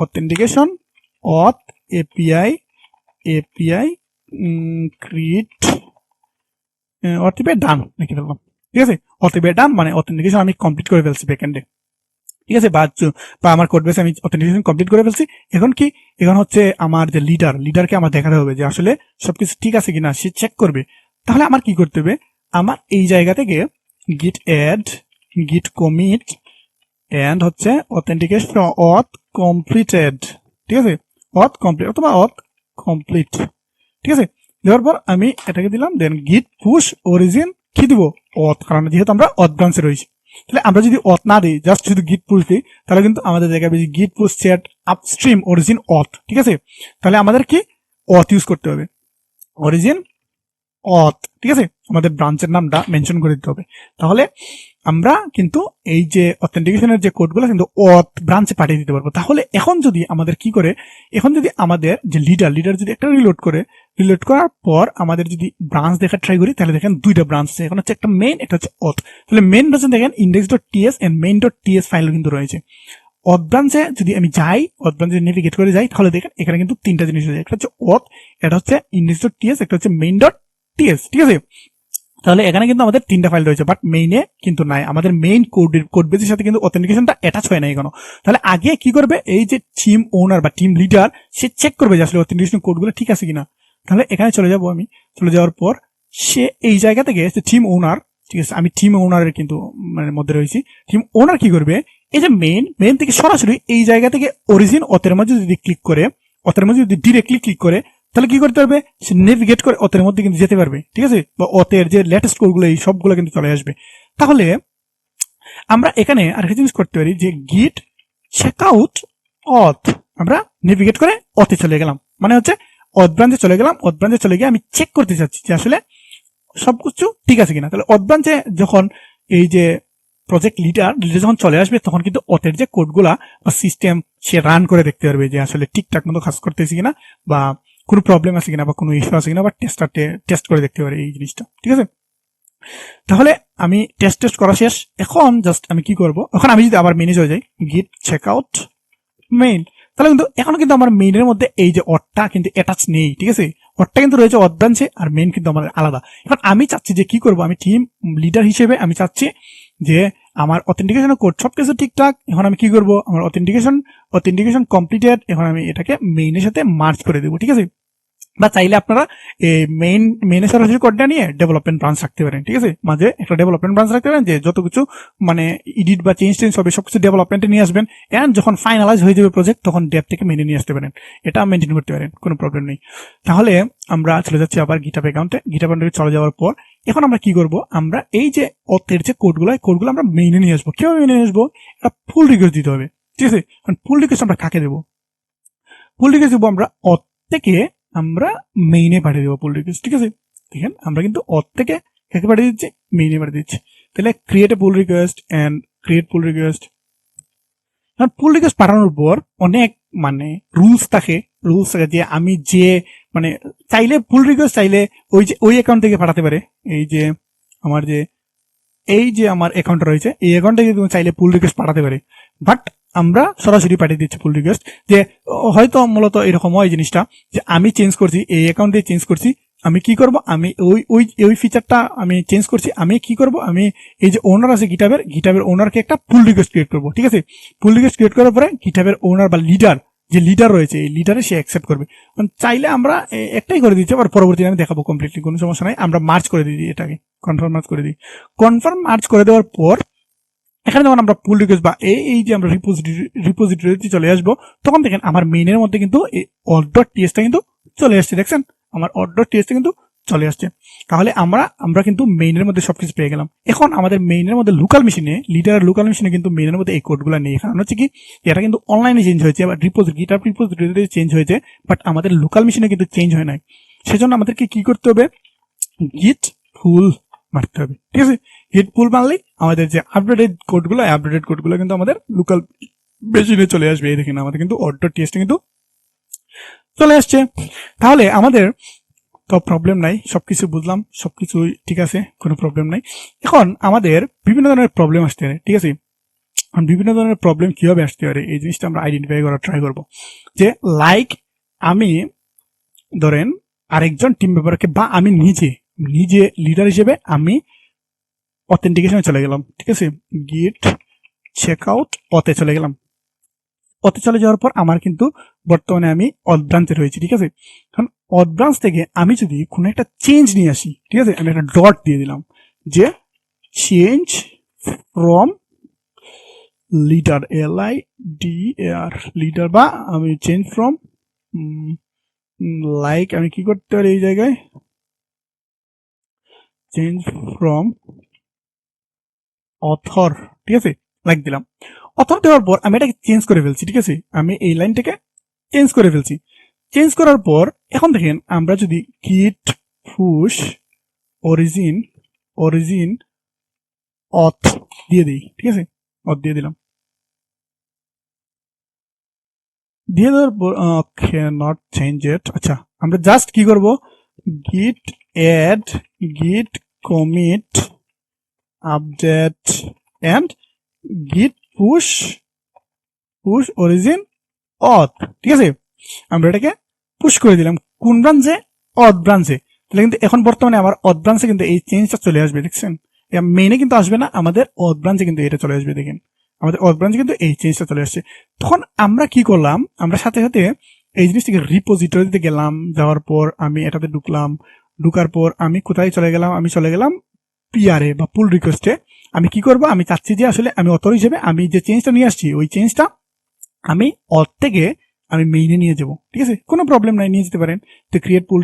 অথেন্টিকেশন অথ এপিআই ক্রিয়েট অথেন্টিকেট ডান লিখে ফেললাম, ঠিক আছে। অথেন্টিকেট ডান মানে অথেন্টিকেশন আমি কমপ্লিট করে ফেলছি ব্যাকএন্ডে, ঠিক আছে, বা আমার কোড বেসে আমি অথেন্টিকেশন কমপ্লিট করে ফেলছি। এখন কি, এখন হচ্ছে আমার যে লিডারকে আমার দেখাতে হবে যে আসলে সবকিছু ঠিক আছে কিনা, সে চেক করবে। তাহলে আমার কি করতে হবে, আমার এই জায়গা থেকে গিট অ্যাড গিট কমিট এন্ড হচ্ছে অথেন্টিকেশন অথ কমপ্লিটেড, ঠিক আছে, অথ কমপ্লিট অথবা অথ কমপ্লিট, ঠিক আছে। দেওয়ার পর আমি এটাকে দিলাম, দেন গিট পুশ অরিজিন কি দিব, অথ, কারণ যেহেতু আমরা অথ ব্রাঞ্চে রয়েছি। তাহলে আমরা যদি অথ না দিই, জাস্ট শুধু গিট পুশ দিই, তাহলে কিন্তু আমাদের দেখাবে যে গিট পুশ সেট আপস্ট্রিম অরিজিন অথ, ঠিক আছে। তাহলে আমাদের কি অথ ইউজ করতে হবে, অরিজিন অথ, ঠিক আছে, আমাদের ব্রাঞ্চের নামটা মেনশন করে দিতে হবে। তাহলে আমরা কিন্তু এই যে অথেন্টিকেশনের যে কোডগুলো কিন্তু অথ ব্রাঞ্চে পাঠিয়ে দিতে পারবো। তাহলে এখন যদি আমাদের কি করে, এখন যদি আমাদের যে লিডার যদি একটা রিলোড করার পর আমাদের যদি ব্রাঞ্চ দেখা ট্রাই করি, তাহলে দেখেন দুইটা ব্রাঞ্চ আছে, এখন হচ্ছে একটা মেইন, একটা হচ্ছে অথ। তাহলে মেইন ব্রাঞ্চে দেখেন index dot TS and main dot TS file কিন্তু রয়েছে। অথ ব্রাঞ্চে যদি আমি যাই, অথ ব্রাঞ্চে নেভিগেট করে যাই, তাহলে দেখেন এখানে কিন্তু তিনটা জিনিস রয়েছে, একটা হচ্ছে অথ, এটা হচ্ছে ইন্ডেক্স ডট টিএস, একটা হচ্ছে মেইন ডট টিএস, ঠিক আছে। তাহলে এখানে কিন্তু আমাদের তিনটা ফাইল রয়েছে, বাট মেইনে কিন্তু নাই, আমাদের মেইন কোড বেসের সাথে কিন্তু অথেন্টিকেশনটা অ্যাটাচ হয় না এখনো। তাহলে আগে কি করবে, এই যে টিম ওনার বা টিম লিডার, সে চেক করবে যে আসলে অথেন্টিকেশন কোডগুলো ঠিক আছে কিনা। তাহলে এখানে চলে যাব, আমি চলে যাওয়ার পর সে এই জায়গা থেকে টিম ওনার, ঠিক আছে, আমি টিম ওনারের কিন্তু মানে মধ্যে রয়েছি। টিম ওনার কি করবে, এই যে মেইন থেকে সরাসরি এই জায়গা থেকে অরিজিন অথের মধ্যে যদি ক্লিক করে, অথের মধ্যে যদি ডিরেক্টলি ক্লিক করে, তাহলে কি করতে পারবে, সে নেভিগেট করে অথের মধ্যে কিন্তু যেতে পারবে, ঠিক আছে, বা অথের যে লেটেস্ট কোডগুলো এই সবগুলো কিন্তু চলে আসবে। তাহলে আমরা এখানে আরেকটা জিনিস করতে পারি, যে গিট চেকআউট অথ, আমরা নেভিগেট করে অথে চলে গেলাম, মানে হচ্ছে অথ ব্রাঞ্চে চলে গেলাম। অথ ব্রাঞ্চে চলে গিয়ে আমি চেক করতে চাচ্ছি যে আসলে সবকিছু ঠিক আছে কিনা। তাহলে অথ ব্রাঞ্চে যখন এই যে প্রজেক্ট লিডার যখন চলে আসবে, তখন কিন্তু অথের যে কোডগুলা বা সিস্টেম সে রান করে দেখতে পারবে যে আসলে ঠিকঠাক মতো কাজ করতেছি কিনা, বা কোনো প্রবলেম আছে কিনা, বা কোনো ইস্যু আছে কিনা, বা টেস্ট করে দেখতে পারে এই জিনিসটা, ঠিক আছে। তাহলে আমি টেস্ট করা শেষ। এখন জাস্ট আমি কি করব, এখন আমি যদি আবার মেনে চলে যাই, গিট চেকআউট মেইন, তাহলে কিন্তু এখন কিন্তু আমার মেইনের মধ্যে এই যে অথটা কিন্তু অ্যাটাচ নেই, ঠিক আছে, অথটা কিন্তু রয়েছে অথ ব্রাঞ্চে, আর মেইন কিন্তু আমাদের আলাদা। এখন আমি চাচ্ছি যে কি করব, আমি টিম লিডার হিসেবে আমি চাচ্ছি যে আমার অথেন্টিকেশন কোড সবকিছু ঠিকঠাক। এখন আমি কি করব, আমার অথেন্টিকেশন কমপ্লিটেড, এখন আমি এটাকে মেইনের সাথে মার্জ করে দেবো, ঠিক আছে। বা চাইলে আপনারা এই মেইনে সরাসরি কোডটা নিয়ে ডেভেলপমেন্ট ব্রাঞ্চ রাখতে পারেন, ঠিক আছে, মাঝে একটা ডেভেলপমেন্ট ব্রাঞ্চ রাখতে পারেন, যে যত কিছু মানে এডিট বা চেঞ্জ হবে সবকিছু ডেভেলপমেন্টে নিয়ে আসবেন, এন্ড যখন ফাইনালাইজ হয়ে যাবে প্রজেক্ট, তখন ডেভ থেকে মেনে নিয়ে আসতে পারেন, এটা মেনটেন করতে পারেন, কোনো প্রবলেম নেই। তাহলে আমরা চলে যাচ্ছি আবার গিটহাব অ্যাকাউন্টে। গিটহাব অ্যাকাউন্টে চলে যাওয়ার পর এখন আমরা কি করব, আমরা এই যে অথের যে কোডগুলো আমরা মেইনে নিয়ে আসবো। কিভাবে মেনে নিয়ে আসবো, একটা ফুল রিকোয়েস্ট দিতে হবে, ঠিক আছে। ফুল রিকোয়েস্ট আমরা কাকে দেবো, ফুল রিকোয়েস্ট দেবো আমরা অথ থেকে আমরা মেইনে পাঠিয়ে দেবো পুল রিকোয়েস্ট, ঠিক আছে। দেখেন আমরা কিন্তু অথ থেকে কাকে পাঠিয়ে দিচ্ছি, মেইনে পাঠিয়ে দিচ্ছি। তাহলে create a pull request and create pull request, কারণ পুল রিকোয়েস্ট পাঠানোর পর অনেক মানে রুলস থাকে যে আমি যে মানে চাইলে পুল রিকোয়েস্ট চাইলে ওই অ্যাকাউন্ট থেকে পাঠাতে পারে, এই যে আমার অ্যাকাউন্ট রয়েছে এই অ্যাকাউন্ট থেকে তুমি চাইলে পুল রিকোয়েস্ট পাঠাতে পারে, বাট আমরা সরাসরি পাঠিয়ে দিচ্ছি পুল রিকোয়েস্ট। যে হয়তো মূলত এরকম হয় জিনিসটা যে আমি চেঞ্জ করছি, এই অ্যাকাউন্ট দিয়ে চেঞ্জ করছি, আমি কি করব, আমি ওই ফিচারটা আমি চেঞ্জ করছি, আমি কি করব, আমি এই যে ওনার আছে গিটহাবের ওনারকে একটা পুল রিকোয়েস্ট ক্রিয়েট করবো, ঠিক আছে। পুল রিকোয়েস্ট ক্রিয়েট করার পরে গিটহাবের ওনার বা লিডার রয়েছে এই লিডারে সে অ্যাকসেপ্ট করবে। চাইলে আমরা একটাই করে দিচ্ছি, আবার পরবর্তীতে আমি দেখাবো কমপ্লিটলি, কোনো সমস্যা নাই। আমরা মার্চ করে দিই, এটাকে কনফার্ম মার্চ করে দিই। কনফার্ম মার্চ করে দেওয়ার পর এখানে যখন আমরা পুল রিকোয়েস্ট বা এই যে আমরা রিপোজিটরিতে চলে আসবো, তখন দেখেন আমার মেইনের মধ্যে কিন্তু এই auth.ts-টা কিন্তু চলে আসছে, দেখছেন আমার auth.ts-টা কিন্তু চলে আসছে। তাহলে আমরা কিন্তু মেইনের মধ্যে সবকিছু পেয়ে গেলাম। এখন আমাদের মেইনের মধ্যে লোকাল মেশিনে, লিডারের লোকাল মেশিনে কিন্তু মেইনের মধ্যে এই কোডগুলো নেই। কারণ হচ্ছে কি, এটা কিন্তু অনলাইনে চেঞ্জ হয়েছে, বা গিটহাব রিপোজিটরিতে চেঞ্জ হয়েছে, বাট আমাদের লোকাল মেশিনে কিন্তু চেঞ্জ হয় নাই। সেজন্য আমাদেরকে কি করতে হবে, গিট পুল মারতে হবে, ঠিক আছে। গিট পুল মারলেই আমাদের যে আপডেটেড কোডগুলো কিন্তু আমাদের লোকাল মেশিনে চলে আসবে। এই দেখেন আমাদের কিন্তু auth.ts কিন্তু চলে আসছে। তাহলে আমাদের তো প্রবলেম নাই, সবকিছু বুঝলাম, সবকিছু ঠিক আছে, কোনো প্রবলেম নাই। এখন আমাদের বিভিন্ন ধরনের প্রবলেম আসতে পারে, ঠিক আছে। বিভিন্ন ধরনের প্রবলেম কিভাবে আসতে পারে এই জিনিসটা আমরা আইডেন্টিফাই করার ট্রাই করবো। যে লাইক আমি ধরেন আরেকজন টিম মেম্বারকে বা আমি নিজে লিডার হিসেবে আমি অথেন্টিকেশনে চলে গেলাম, ঠিক আছে। গিট চেকআউট অতে চলে গেলাম। অতে চলে যাওয়ার পর আমার কিন্তু বর্তমানে আমি অথ ব্রাঞ্চে রয়েছি, ঠিক আছে। কারণ অথ ব্রাঞ্চ থেকে আমি যদি কোনো একটা চেঞ্জ নিয়ে আসি, ঠিক আছে, আমি একটা ডট দিয়ে দিলাম যে change from leader, LIDAR leader, বা আমি চেঞ্জ ফ্রম লাইক আমি কি করতে পারি এই জায়গায়, চেঞ্জ ফ্রম অথর, ঠিক আছে, লাইক দিলাম। অথর দেওয়ার পর আমি এটাকে চেঞ্জ করে ফেলছি, ঠিক আছে। আমি এই লাইনটাকে চেঞ্জ করে ফেলছি। চেঞ্জ করার পর এখন দেখেন আমরা যদি গিট পুশ অরিজিন অথ দিয়ে দিই, ঠিক আছে, অথ দিয়ে দিলাম। দিয়ে দেওয়ার পর ওকে নট চেঞ্জ ইট, আচ্ছা আমরা জাস্ট কি করব, গিট অ্যাড গিট commit update and git push origin অথ, ঠিক আছে। আমরা এটাকে পুশ করে দিলাম কোন ব্রাঞ্চে, অথ ব্রাঞ্চে। তাহলে কিন্তু এখন বর্তমানে আমার অথ ব্রাঞ্চে কিন্তু এই চেঞ্জটা চলে আসবে, দেখছেন। মেইনে কিন্তু আসবে না, আমাদের অথ ব্রাঞ্চে কিন্তু এটা চলে আসবে। দেখেন আমাদের অথ ব্রাঞ্চে কিন্তু এই চেঞ্জটা চলে আসছে। তখন আমরা কি করলাম, আমরা সাথে সাথে এই জিনিসটাকে রিপোজিটরিতে গেলাম, যাওয়ার পর আমি এটাতে ঢুকলাম, ঢুকার পর আমি কোথায় চলে গেলাম, আমি চলে গেলাম পিআরএ বা পুল রিকোয়েস্টে। আমি কি করব, আমি চাচ্ছি যে আসলে আমি অথর হিসেবে আমি যে চেঞ্জটা নিয়ে আসছি ওই চেঞ্জটা আমি অথ থেকে আমি মেইনে নিয়ে যাব, ঠিক আছে, কোনো প্রবলেম নাই, নিয়ে যেতে পারেন। তো ক্রিয়েট পুল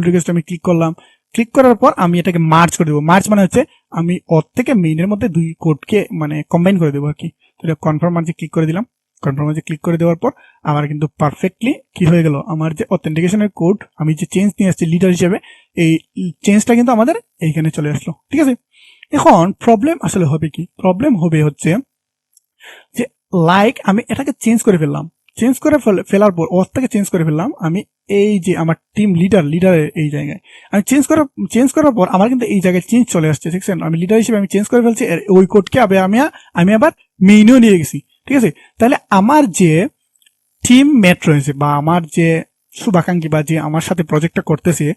রিকোয়েস্ট আমি ক্লিক করলাম। ক্লিক করার পর আমি এটাকে মার্জ করে দেবো। মার্জ মানে হচ্ছে আমি অথ থেকে মেইনের মধ্যে দুই কোডকে মানে কম্বাইন করে দেবো আর কি। তো কনফার্ম মার্জে ক্লিক করে দিলাম। কনফার্ম মার্জে ক্লিক করে দেওয়ার পর আমার কিন্তু পারফেক্টলি কি হয়ে গেল, আমার যে অথেন্টিকেশনের কোড আমি যে চেঞ্জ নিয়ে আসছি লিডার হিসেবে, এই চেঞ্জটা কিন্তু আমাদের এইখানে চলে আসলো, ঠিক আছে। এখন প্রবলেম আসলে হবে কি, প্রবলেম হবে হচ্ছে যে লাইক আমি এটাকে চেঞ্জ করে ফেললাম, ফেলার পর অথ থেকে চেঞ্জ করে ফেললাম আমি এই যে আমার টিম লিডারের এই জায়গায় আমি চেঞ্জ করার পর আমার কিন্তু এই জায়গায় চেঞ্জ চলে আসছে, দেখছেন। আমি লিডার হিসেবে আমি চেঞ্জ করে ফেলছি, ওই কোডকে আমি আবার মেইনেও নিয়ে গেছি, ঠিক আছে। তাহলে আমার যে টিম মেট রয়েছে বা আমার যে শুভাকাঙ্ক্ষী বা যে আমার সাথে প্রজেক্টটা করতেছে,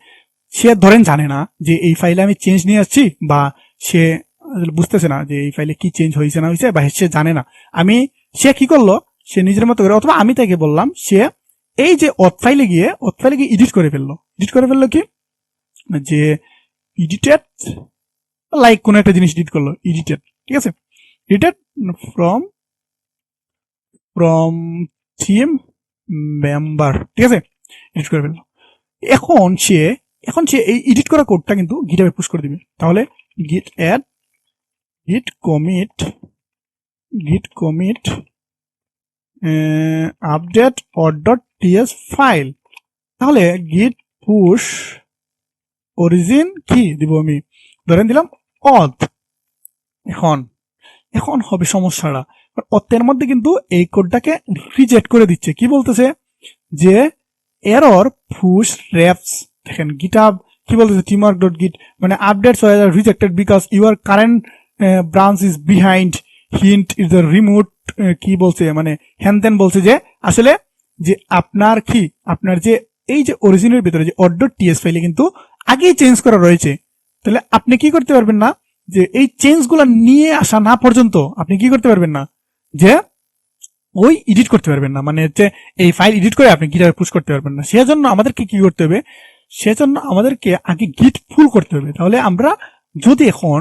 সে ধরেন জানে না যে এই ফাইলে আমি চেঞ্জ নিয়ে আসছি, বা সে বুঝতেছে না যে এই ফাইলে কি চেঞ্জ হয়েছে না হয়েছে, বা সে জানে না। সে কি করলো, সে নিজের মতো করে, অথবা আমি তাকে বললাম, সে এই যে অথ ফাইলে গিয়ে এডিট করে ফেললো কি, যে এডিটেড লাইক কোন একটা জিনিস এডিট করলো, এডিটেড, ঠিক আছে, এডিটেড ফ্রম টিম মেম্বার, ঠিক আছে, এডিট করে ফেললো। এখন সে এই এডিট করা কোডটা কিন্তু গিটহাবে পুশ করে দিবে। তাহলে গিট অ্যাড গিট কমিট আপডেট auth.ts ফাইল, তাহলে গিট পুশ অরিজিন কি দিব, আমি ধরেন দিলাম অথ। এখন হবে সমস্যাটা, অতের মধ্যে কিন্তু এই কোডটাকে রিজেক্ট করে দিচ্ছে। কি বলতেছে যে এরর পুশ রেপস, দেখেন গিটহাব কি বলতেছে, টিমওয়ার্ক ডট গিট মানে updates were rejected because your current branch is behind, hint is the remote, কি বলছে মানে হ্যান বলছে যে আসলে যে আপনার যে এই যে অরিজিনের ভিতরে যে .ts ফাইলে কিন্তু আগেই চেঞ্জ করা রয়েছে, তাহলে আপনি কি করতে পারবেন না, যে এই চেঞ্জ গুলা নিয়ে আসা না পর্যন্ত আপনি কি করতে পারবেন না, যে ওই এডিট করতে পারবেন না, মানে হচ্ছে এই ফাইল এডিট করে আপনি গিটহাবে পুশ করতে পারবেন না। সেজন্য আমাদেরকে কি করতে হবে, সেজন্য আমাদেরকে আগে গিট পুল করতে হবে। তাহলে আমরা যদি এখন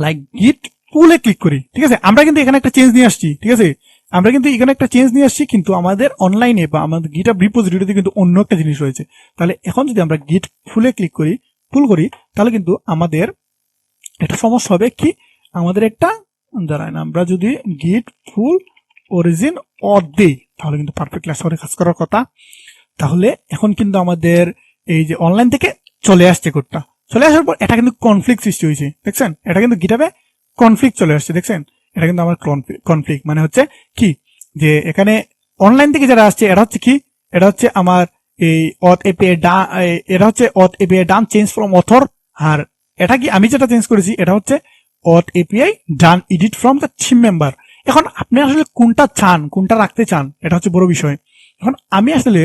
লাইক গিট পুলে ক্লিক করি, ঠিক আছে, আমরা কিন্তু এখানে একটা চেঞ্জ নিয়ে আসছি, ঠিক আছে, আমরা কিন্তু এখানে একটা চেঞ্জ নিয়ে আসছি, কিন্তু আমাদের অনলাইনে বা আমাদের গিটহাব রিপোজিটরিতে কিন্তু অন্য একটা জিনিস রয়েছে। তাহলে এখন যদি আমরা গিট ফুলে ক্লিক করি, পুল করি, তাহলে কিন্তু আমাদের একটা সমস্যা হবে কি, আমাদের একটা দাঁড়ায় না, আমরা যদি গিট ফুল অরিজিন দিই তাহলে কিন্তু পারফেক্টলি আশা কাজ করার কথা। তাহলে এখন কিন্তু আমাদের এই যে অনলাইন থেকে চলে আসছে কোডটা, চলে আসার পর এটা কিন্তু কনফ্লিক্ট সৃষ্টি হয়েছে, দেখছেন, এটা কিন্তু গিটহাবে কনফ্লিক্ট চলে আসছে, দেখছেন, এটা কিন্তু আমার কনফ্লিক্ট মানে হচ্ছে কি, যে এখানে অনলাইন থেকে যারা আসছে এটা হচ্ছে কি, এটা হচ্ছে আমার এই অথ এপিআই এটা হচ্ছে auth API done change from author, আর এটা কি আমি যেটা চেঞ্জ করেছি এটা হচ্ছে auth API done edit from the team member. এখন আপনি আসলে কোনটা চান, কোনটা রাখতে চান, এটা হচ্ছে বড় বিষয়। এখন আমি আসলে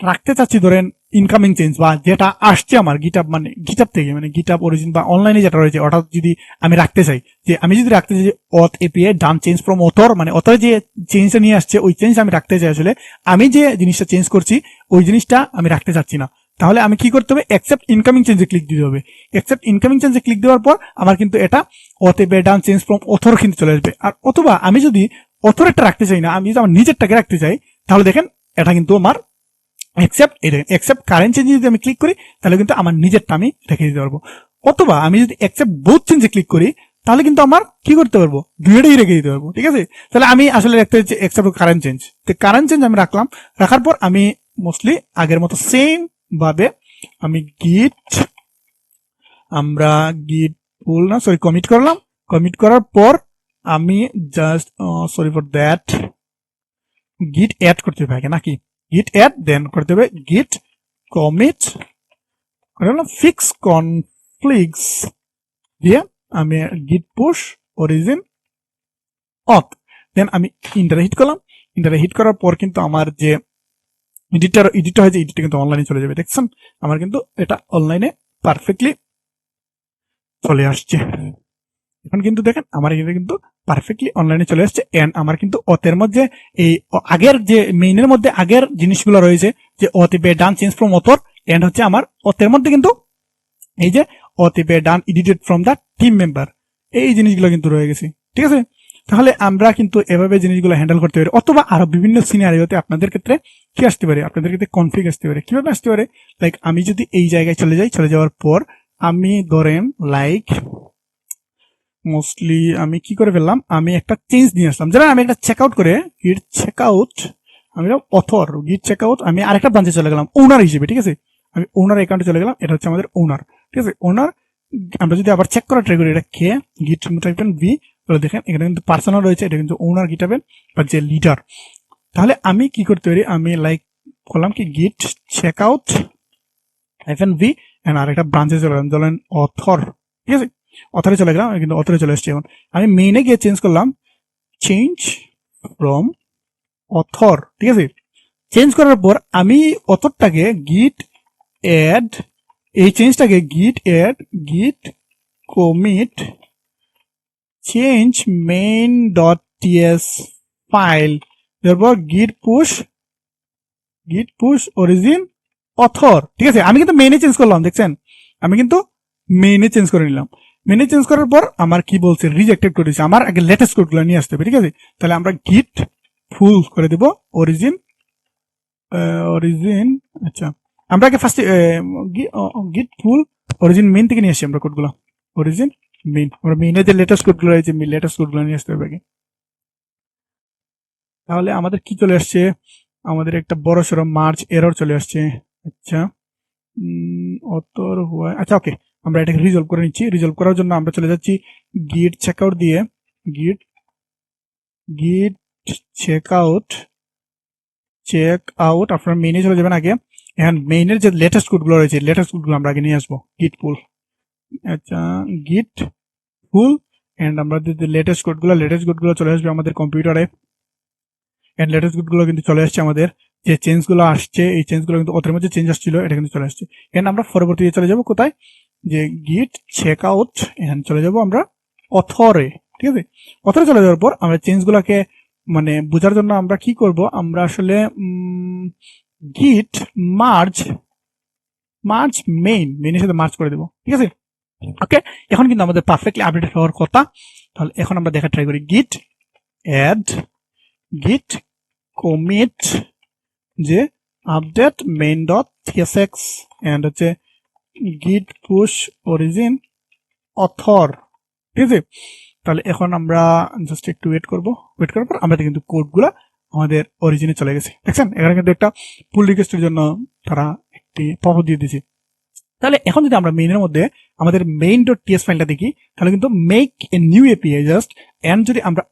রাখতে চাচ্ছি ধরেন ইনকামিং চেঞ্জ বা যেটা আসছে আমার গিটহাব মানে গিটহাব থেকে, মানে গিটহাব অরিজিন বা অনলাইনে যেটা রয়েছে ওটা যদি আমি রাখতে চাই, যে আমি যদি রাখতে চাই auth API done change from author, মানে অথর যে চেঞ্জটা নিয়ে আসছে ওই চেঞ্জ আমি রাখতে চাই, আসলে আমি যে জিনিসটা চেঞ্জ করছি ওই জিনিসটা আমি রাখতে চাচ্ছি না। তাহলে আমি কি করতে হবে, অ্যাকসেপ্ট ইনকামিং চেঞ্জে ক্লিক দিতে হবে। অ্যাকসেপ্ট ইনকামিং চেঞ্জে ক্লিক দেওয়ার পর আমার কিন্তু এটা auth API done change from author কিন্তু চলে আসবে। আর অথবা আমি যদি অথরেরটা রাখতে চাই না, আমি যদি আমার নিজেরটাকে রাখতে চাই, তাহলে দেখেন এটা কিন্তু আমার অ্যাকসেপ্ট কারেন্ট চেঞ্জে যদি আমি ক্লিক করি তাহলে কিন্তু আমার নিজেরটা আমি রেখে দিতে পারবো। অথবা আমি যদি অ্যাকসেপ্ট বোথ চেঞ্জে ক্লিক করি তাহলে কিন্তু আমার কি করতে পারবো, দুইটাই রেখে দিতে পারবো, ঠিক আছে। তাহলে আমি আসলে রাখতে হচ্ছে অ্যাকসেপ্ট কারেন্ট চেঞ্জ, তো কারেন্ট চেঞ্জ আমি রাখলাম, রাখার পর আমি মোস্টলি আগের মতো সেম ভাবে আমি আমরা গিট পুল না সরি কমিট করলাম, কমিট করার পর আমি জাস্ট সরি ফর দ্যাট গিট অ্যাড করতে হবে আগে নাকি, গিট অ্যাড দেন করতে হবে গিট কমিট ফিক্স কনফ্লিক্টস দিয়ে আমি গিট পুশ অরিজিন অথ, দেন আমি ইন্টারে হিট করলাম। ইন্টারে হিট করার পর কিন্তু আমার যে এডিটটা হয়েছে এডিটটা কিন্তু অনলাইনে চলে যাবে, দেখছেন আমার কিন্তু এটা অনলাইনে পারফেক্টলি চলে আসছে। এখন কিন্তু দেখেন আমার এটা কিন্তু পারফেক্টলি অনলাইনে চলে আসছে, এন্ড আমার কিন্তু অথের মধ্যে এই আগের যে মেইনের মধ্যে আগের জিনিসগুলো রয়েছে, যে auth API done change from author, and হচ্ছে আমার অথের মধ্যে কিন্তু এই যে auth API done edited from the team member, এই জিনিসগুলো কিন্তু রয়ে গেছে, ঠিক আছে। তাহলে আমরা কিন্তু এভাবে জিনিসগুলো হ্যান্ডেল করতে পারি। অথবা আরো বিভিন্ন সিনারিওতে আপনাদের ক্ষেত্রে কি আসতে পারে, আপনাদের ক্ষেত্রে কনফ্লিক্ট আসতে পারে। কিভাবে আসতে পারে, লাইক আমি যদি এই জায়গায় চলে যাই, চলে যাওয়ার পর আমি ধরেন লাইক মোস্টলি আমি কি করে ফেললাম, আমি একটা চেঞ্জ নিয়ে আসলাম, যেমন আমি একটা চেক আউট করে গিট চেক আউট, আমি অথর গিট চেক আউট, আমি আরেকটা ব্রাঞ্চে চলে গেলাম ওনার হিসেবে, ঠিক আছে, আমি ওনার অ্যাকাউন্টে চলে গেলাম, এটা হচ্ছে আমাদের ওনার, ঠিক আছে, ওনার। আমরা যদি আবার চেক করা ট্রাই করি এটা কে, গিট টাইপেন ভি, তাহলে দেখেন এখানে কিন্তু পার্সোনাল রয়েছে, এটা কিন্তু ওনার গিটহাবের বা যে লিডার। তাহলে আমি কি করতে পারি, আমি লাইক করলাম কি git check out hyphen V and আরেকটা ব্রাঞ্চে চলে গেলাম, ধরেন অথর, ঠিক আছে, অথরে চলে গেলাম, কিন্তু অথরে চলে এসেছি। এখন আমি মেইনে গিয়ে চেঞ্জ করলাম চেঞ্জ ফ্রম অথর, ঠিক আছে, চেঞ্জ করার পর আমি অথরটাকে গিট অ্যাড, এই চেঞ্জটাকে গিট অ্যাড গিট commit change main dot TS file, তারপর গিট পুশ অরিজিন অথর, ঠিক আছে, আমি কিন্তু মেইনে চেঞ্জ করলাম, দেখছেন আমি কিন্তু মেইনে চেঞ্জ করে নিলাম। মেইনে চেঞ্জ করার পর আমার কি বলছে, রিজেক্টেড করে দিচ্ছে, আমার আগে লেটেস্ট কোডগুলো নিয়ে আসতে হবে, ঠিক আছে। তাহলে আমরা গিট ফুল করে দেব অরিজিন আচ্ছা, আমরা আগে ফার্স্ট গিট ফুল অরিজিন মেইন থেকে নিয়ে আসছি আমরা কোডগুলো, অরিজিন মেইন, আমরা মেইনে যে লেটেস্ট কোডগুলো রয়েছে লেটেস্ট কোডগুলো নিয়ে আসতে হবে আগে। তাহলে আমাদের কি চলে আসছে, আমাদের একটা বড় সড়ো মার্জ এরর চলে আসছে। আচ্ছা অতর হয়, আচ্ছা ওকে, আমরা এটাকে রিজলভ করে নিচ্ছি। রিজলভ করার জন্য আমরা চলে যাচ্ছি গিট চেকআউট দিয়ে গিট গিট চেক আউট আপনার মেইনে চলে যাবেন আগে। এখন মেইনের যে লেটেস্ট কোডগুলো রয়েছে লেটেস্ট কোডগুলো আমরা আগে নিয়ে আসবো। গিট পুল, আচ্ছা গিট পুল এন্ড আমরা যদি লেটেস্ট কোডগুলো চলে আসবে আমাদের কম্পিউটারে। এন্ড লেটেস্ট কোডগুলো কিন্তু চলে আসছে আমাদের। যে চেঞ্জগুলো আসছে এই চেঞ্জগুলো কিন্তু ওদের মধ্যে চেঞ্জ আসছিল, এটা কিন্তু চলে আসছে। এন্ড আমরা পরবর্তীতে চলে যাব কোথায়, যে গিট চেক আউট এন্ড চলে যাব আমরা অথরে। ঠিক আছে, অথরে চলে যাওয়ার পর আমরা চেঞ্জগুলোকে মানে বোঝার জন্য আমরা কি করব, আমরা আসলে গিট মার্জ মেইনের সাথে মার্জ করে দেবো। ঠিক আছে, ওকে। এখন কিন্তু আমাদের পারফেক্টলি আপডেট হওয়ার কথা। তাহলে এখন আমরা দেখা ট্রাই করি গিট অ্যাড গিট কমিট যে আপডেট মেইন ডট থিএসএক্স এন্ড হচ্ছে গিট পুশ অরিজিন অথর। ঠিক আছে, তাহলে এখন আমরা জাস্ট একটু ওয়েট করার পর আমাদের কিন্তু কোডগুলা আমাদের অরিজিনে চলে গেছে। দেখছেন এখানে কিন্তু একটা পুল রিকোয়েস্টের জন্য তারা একটি পপ দিয়ে দিয়েছে। তাহলে এখন যদি আমরা মেইনের মধ্যে আমাদের মেইন ডট টিএস ফাইলটা দেখি, তাহলে কিন্তু make a new API just and যদি আমরা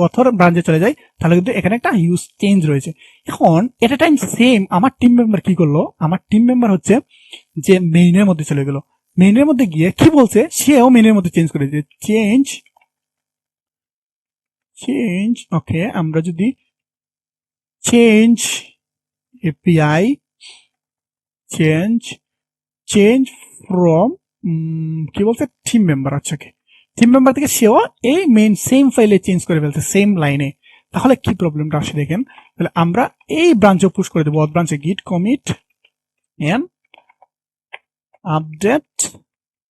অথর ব্রাঞ্চে চলে যাই, তাহলে কিন্তু এখানে একটা হিউজ চেঞ্জ রয়েছে। এখন এট এ টাইম সেম আমার টিম মেম্বার কি করলো, আমার টিম মেম্বার হচ্ছে যে মেইনের মধ্যে চলে গেল। মেইনের মধ্যে গিয়ে কি বলছে, সেও মেইনের মধ্যে চেঞ্জ করে দিয়েছে। চেঞ্জ ওকে, আমরা যদি চেঞ্জ এপিআই চেঞ্জ ফ্রম কি বলছে টিম মেম্বার, আচ্ছা টিম মেম্বার থেকে সেও এই মেইন সেম ফাইলে চেঞ্জ করে ফেলছে সেম লাইনে। তাহলে কি প্রবলেমটা আসে দেখেন, তাহলে আমরা এই ব্রাঞ্চে পুশ করে দেবো, ব্রাঞ্চে git commit and update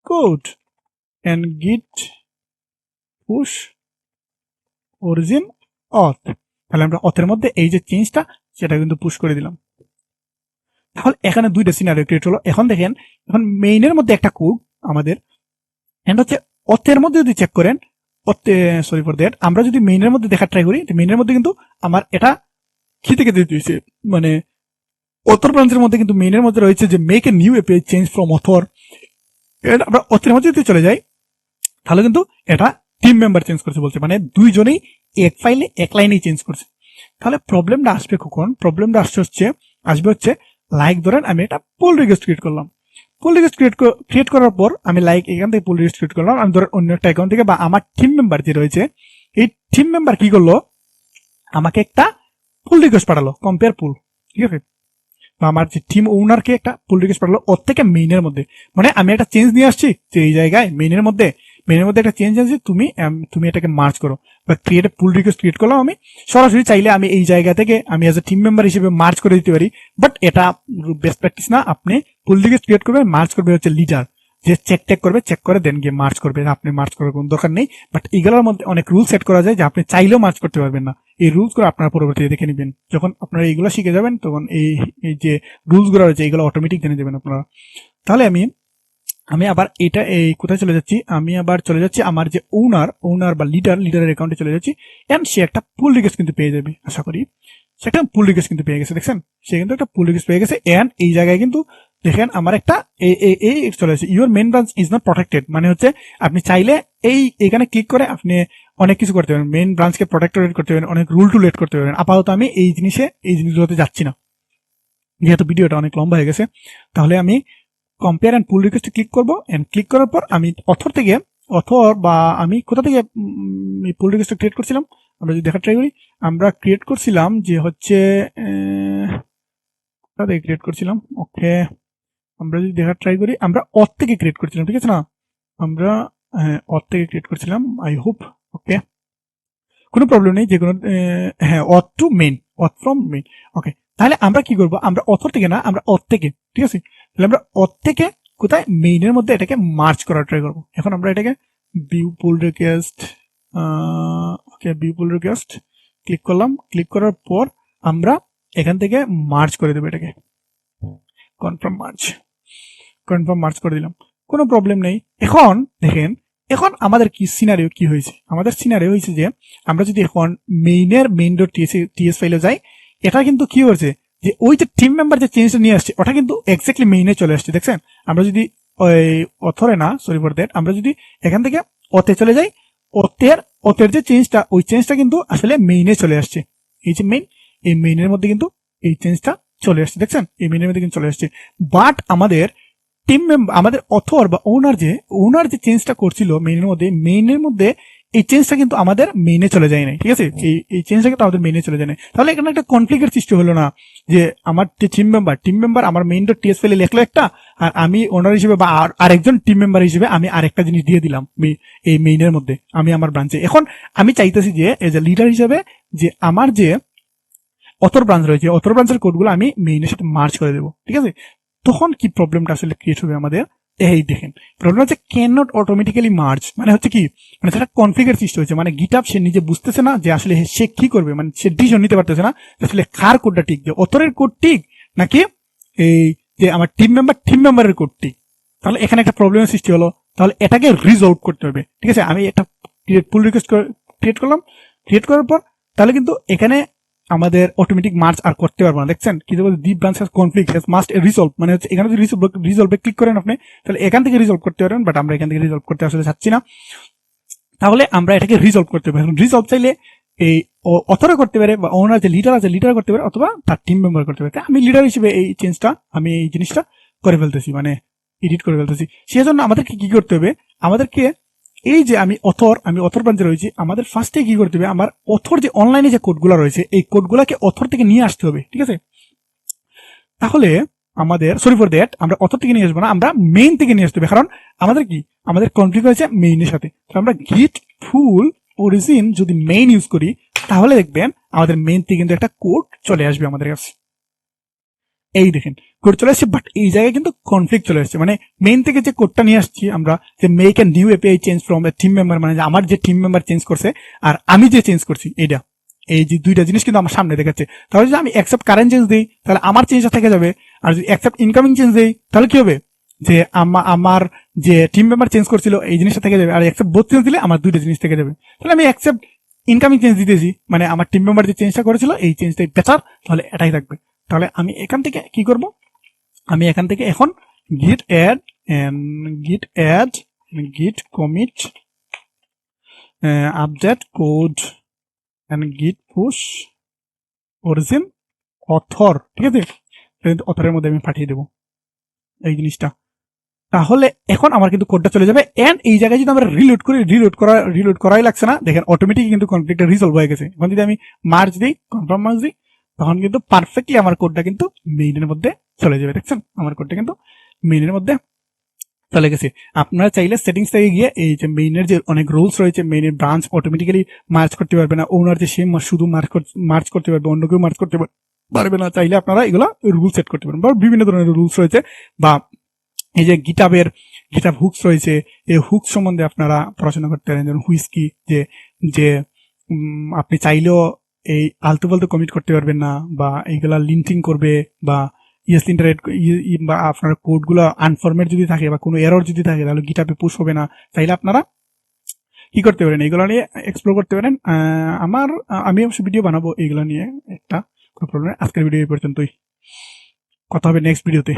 code and git push origin অথ। তাহলে আমরা অথের মধ্যে এই যে চেঞ্জটা সেটা কিন্তু পুশ করে দিলাম। তাহলে এখানে দুইটা সিনারিও ক্রিয়েট হলো। এখন দেখেন, এখন মেইনের মধ্যে একটা কোড আমাদের এন্ড হচ্ছে অথের মধ্যে যদি চেক করেন, সরি ফর দ্যাট, আমরা যদি মেইনের মধ্যে দেখা ট্রাই করি, মেইনের মধ্যে কিন্তু আমার এটা কি থেকে দিতে হয়েছে, মানে অথর ব্রাঞ্চের মধ্যে কিন্তু মেইনের মধ্যে রয়েছে যে make a new API change from author. আমরা অথের মধ্যে যদি চলে যাই, তাহলে কিন্তু এটা টিম মেম্বার চেঞ্জ করছে বলছে, মানে দুইজনেই এক ফাইলে এক লাইনেই চেঞ্জ করছে। তাহলে প্রবলেমটা আসবে কখন, প্রবলেমটা আসবে হচ্ছে লাইক ধরেন আমি একটা পুল রিকোয়েস্ট ক্রিয়েট করলাম। পুল রিকোয়েস্ট ক্রিয়েট করার পর আমি লাইক এখান থেকে পুল রিকোয়েস্ট ক্রিয়েট করলাম, আমি ধরেন অন্য একটা অ্যাকাউন্ট থেকে, বা আমার টিম মেম্বার যে রয়েছে এই টিম মেম্বার কি করলো, আমাকে একটা পুল রিকোয়েস্ট পাঠালো, কম্পেয়ার পুল। ঠিক আছে, বা আমার যে টিম ওনারকে একটা পুল রিকোয়েস্ট পাঠালো ওর থেকে মেইনের মধ্যে, মানে আমি একটা চেঞ্জ নিয়ে আসছি যে এই জায়গায় মেইনের মধ্যে একটা চেঞ্জ আছে, তুমি এটাকে মার্চ করো, বা ক্রিয়েট পুল রিকোয়েস্ট ক্রিয়েট করলাম আমি। সরাসরি চাইলে আমি এই জায়গা থেকে আমি এজ এ টিম মেম্বার হিসেবে মার্চ করে দিতে পারি, বাট এটা বেস্ট প্র্যাকটিস না। আপনি পুল রিকোয়েস্ট ক্রিয়েট করবেন, মার্চ করবে হচ্ছে লিডার, যে চেক করবে, চেক করে দেন গিয়ে মার্চ করবে। আপনি মার্চ করার কোনো দরকার নেই, বাট এগুলোর মধ্যে অনেক রুল সেট করা যায় যে আপনি চাইলেও মার্চ করতে পারবেন না। এই রুলস গুলো আপনারা পরবর্তীতে দেখে নেবেন, যখন আপনারা এইগুলো শিখে যাবেন তখন এই যে রুলস গুলো রয়েছে এগুলো অটোমেটিক জেনে যাবেন আপনারা। তাহলে আমি আবার এটা এই কোথায় চলে যাচ্ছি, আমি আবার চলে যাচ্ছি আমার যে ওনার বা লিডারের অ্যাকাউন্টে চলে যাচ্ছি, এন্ড সে একটা পুল রিকোয়েস্ট কিন্তু পেয়ে যাবে আশা করি। সে একটা পুল রিকোয়েস্ট কিন্তু পেয়ে গেছে, দেখছেন সে কিন্তু একটা পুল রিকোয়েস্ট পেয়ে গেছে। এন্ড এই জায়গায় কিন্তু দেখেন আমার একটা এই চলে যাচ্ছে, your main branch is not protected, মানে হচ্ছে আপনি চাইলে এখানে ক্লিক করে আপনি অনেক কিছু করতে পারেন, মেইন ব্রাঞ্চকে প্রটেক্টেড করতে পারেন, অনেক রুল টু লেট করতে পারেন। আপাতত আমি এই জিনিসগুলোতে যাচ্ছি না, যেহেতু ভিডিওটা অনেক লম্বা হয়ে গেছে। তাহলে আমি কম্পেয়ার এন্ড পুল রিকোয়েস্টে ক্লিক করবো, এন্ড ক্লিক করার পর আমি অথর বা আমি কোথা থেকে পুল রিকোয়েস্ট ক্রিয়েট করছিলাম, আমরা যদি দেখা ট্রাই করি, আমরা ক্রিয়েট করছিলাম যে হচ্ছে কোথা থেকে ক্রিয়েট করছিলাম, ওকে আমরা যদি দেখা ট্রাই করি, আমরা অথ থেকে ক্রিয়েট করছিলাম, ঠিক আছে না, আমরা অথ থেকে ক্রিয়েট করছিলাম, আই হোপ ওকে কোনো প্রবলেম নেই, যে কোনো হ্যাঁ অথ টু মেইন, অথ ফ্রম মেইন, ওকে। তাহলে আমরা কি করবো, আমরা অথর থেকে না, আমরা অথ থেকে, ঠিক আছে, তাহলে আমরা অথ থেকে কোথায় মেইনের মধ্যে এটাকে মার্চ করার ট্রাই করবো। এখন আমরা এটাকে ভিউ পুল রিকোয়েস্ট, ওকে ভিউ পুল রিকোয়েস্ট ক্লিক করলাম, ক্লিক করার পর আমরা এখান থেকে মার্চ করে দেবো এটাকে, কনফার্ম মার্চ করে দিলাম, কোনো প্রবলেম নেই। এখন দেখেন, এখন আমাদের কি সিনারিও কি হয়েছে, আমাদের সিনারিও হয়েছে যে আমরা যদি এখন মেইন ডট টিএস ফাইলে যাই, এটা কিন্তু কি হয়েছে যে ওই যে টিম মেম্বার যে চেঞ্জটা নিয়ে আসছে ওটা কিন্তু এক্স্যাক্টলি মেইনে চলে আসছে, দেখছেন। আমরা যদি ওই অথরে না, সরি ফর দ্যাট, আমরা যদি এখান থেকে অতে চলে যাই, অতের অথের যে চেঞ্জটা, ওই চেঞ্জটা কিন্তু আসলে মেইনে চলে আসছে। এই যে মেইন, এই মেইনের মধ্যে কিন্তু এই চেঞ্জটা চলে আসছে, দেখছেন, এই মেইনের মধ্যে কিন্তু চলে আসছে। বাট আমাদের টিম মেম্বার, আমাদের অথর বা ওনার যে চেঞ্জটা করছিল মেইনের মধ্যে এই চেঞ্জটা কিন্তু আমাদের মেইনে চলে যায় নাই, ঠিক আছে, এই চেঞ্জটা কিন্তু আমাদের মেইনে চলে যায় নাই। তাহলে এখানে একটা কনফ্লিক্টের সৃষ্টি হলো না, যে আমার যে টিম মেম্বার আমার মেইন ডট টিএস ফাইলে লিখলো একটা, আর আমি ওনার হিসেবে বা আরেকজন টিম মেম্বার হিসেবে আমি আরেকটা জিনিস দিয়ে দিলাম এই মেইনের মধ্যে, আমি আমার ব্রাঞ্চে। এখন আমি চাইতেছি যে এজ এ লিডার হিসেবে যে আমার যে অথর ব্রাঞ্চ রয়েছে, অথর ব্রাঞ্চের কোডগুলো আমি মেইনের সাথে মার্চ করে দেবো, ঠিক আছে। তখন কি প্রবলেমটা আসলে ক্রিয়েট হবে আমাদের, এই দেখেন প্রবলেম হচ্ছে ক্যান নট অটোমেটিক্যালি মার্চ, মানে হচ্ছে কি, মানে সেটা কনফিগার সৃষ্টি হয়েছে, মানে গিটহাব সে নিজে বুঝতেছে না যে আসলে সে কি করবে, মানে সে ডিসিশন নিতে পারতেছে না আসলে কার কোডটা ঠিক, যে অথরের কোড ঠিক নাকি এই যে আমার টিম মেম্বারের কোড ঠিক। তাহলে এখানে একটা প্রবলেমের সৃষ্টি হলো, তাহলে এটাকে রিজলভ করতে হবে, ঠিক আছে। আমি একটা পুল রিকোয়েস্ট ক্রিয়েট করলাম, ক্রিয়েট করার পর তাহলে কিন্তু এখানে আমাদের অটোমেটিক মার্চ আর করতে পারবো না, দেখছেন কি বলছে, the branch has conflict has must resolve, মানে হচ্ছে এখানে যদি রিজলভে ক্লিক করেন আপনি, তাহলে এখান থেকে রিজলভ করতে পারবেন, বাট আমরা এখান থেকে রিজলভ করতে আসলে চাচ্ছি না। তাহলে আমরা এটাকে রিজলভ করতে পারি। রিজলভ চাইলে এই অথরা করতে পারে, বা ওনার যে লিডার আছে লিডার করতে পারে, অথবা তার টিম মেম্বার করতে পারে। আমি লিডার হিসেবে এই চেঞ্জটা, আমি এই জিনিসটা করে ফেলতেছি, মানে এডিট করে ফেলতেছি। সেজন্য আমাদেরকে কি করতে হবে, আমাদেরকে এই যে আমি অথর ব্রাঞ্চে রয়েছি, আমাদের ফার্স্টে কি করতে হবে, আমার অথর যে অনলাইনে যে কোডগুলো রয়েছে এই কোডগুলোকে অথর থেকে নিয়ে আসতে হবে, ঠিক আছে। তাহলে আমাদের সরি ফর দ্যাট, আমরা অথর থেকে নিয়ে আসবো না, আমরা মেইন থেকে নিয়ে আসতে হবে, কারণ আমাদের কি, আমাদের কনফ্লিক্ট হয়েছে মেইনের সাথে। তো আমরা গিট ফুল অরিজিন যদি মেইন ইউজ করি, তাহলে দেখবেন আমাদের মেইন থেকে কিন্তু একটা কোড চলে আসবে আমাদের কাছে। এই দেখেন কোড চলে আসছে, বাট এই জায়গায় কিন্তু কনফ্লিক্ট চলে আসছে, মানে মেইন থেকে যে কোডটা নিয়ে আসছি আমরা, যে make a new API change from a team member, মানে আমার যে টিম মেম্বার চেঞ্জ করছে আর আমি যে চেঞ্জ করছি, এইটা, এই যে দুইটা জিনিস কিন্তু আমার সামনে দেখাচ্ছে। তাহলে যদি আমি অ্যাকসেপ্ট কারেন্ট চেঞ্জ দিই, তাহলে আমার চেঞ্জটা থেকে যাবে, আর যদি অ্যাকসেপ্ট ইনকামিং চেঞ্জ দিই, তাহলে কি হবে, যে আমার যে টিম মেম্বার চেঞ্জ করছিল এই জিনিসটা থেকে যাবে, আর অ্যাকসেপ্ট বোথ চেঞ্জ দিলে আমার দুইটা জিনিস থেকে যাবে। তাহলে আমি অ্যাকসেপ্ট ইনকামিং চেঞ্জ দিতেছি, মানে আমার টিম মেম্বার যে চেঞ্জটা করেছিল এই চেঞ্জটাই বেটার, তাহলে এটাই থাকবে। তাহলে আমি এখান থেকে কি করব, আমি এখান থেকে এখন git add git commit update code and git push origin author, ঠিক আছে, অথরের মধ্যে আমি পাঠিয়ে দেবো এই জিনিসটা। তাহলে এখন আমার কিন্তু কোডটা চলে যাবে, এন্ড এই জায়গায় যদি আমরা রিলোড করাই লাগছে না, দেখেন অটোমেটিক কিন্তু কনফ্লিক্টটা রিজলভ হয়ে গেছে। এখন যদি আমি মার্জ দিই, কনফার্ম মার্জ দিই, তখন কিন্তু পারফেক্টলি আমার কোডটা কিন্তু মেইনের মধ্যে চলে যাবে, দেখছেন আমার কোডটা কিন্তু মেইনের মধ্যে চলে গেছে। আপনারা চাইলে সেটিংস থেকে গিয়ে এই যে মেইনের যে অনেক রুলস রয়েছে, মেইনের ব্রাঞ্চ অটোমেটিক্যালি মার্চ করতে পারবে না, ওনার যে সেম শুধু মার্চ করতে পারবে, অন্য কেউ মার্চ করতে পারবে না, চাইলে আপনারা এগুলো রুল সেট করতে পারেন, বা বিভিন্ন ধরনের রুলস রয়েছে, বা এই যে গিটহাব হুকস রয়েছে, এই হুকস সম্বন্ধে আপনারা পড়াশোনা করতে পারেন, যেমন হুইস কি, যে আপনি চাইলেও এই আলতু ফালতু কমিট করতে পারবেন না, বা এইগুলা লিঙ্কিং করবে, বা বা আপনার কোডগুলো আনফরমেট যদি থাকে বা কোনো এরর যদি থাকে, তাহলে গিটহাবে পুশ হবে না। চাইলে আপনারা কি করতে পারেন, এইগুলো নিয়ে এক্সপ্লোর করতে পারেন। আমি অবশ্য ভিডিও বানাবো এইগুলো নিয়ে একটা, কোনো প্রবলেম। আজকের ভিডিও এই পর্যন্তই, কথা হবে নেক্সট ভিডিওতে।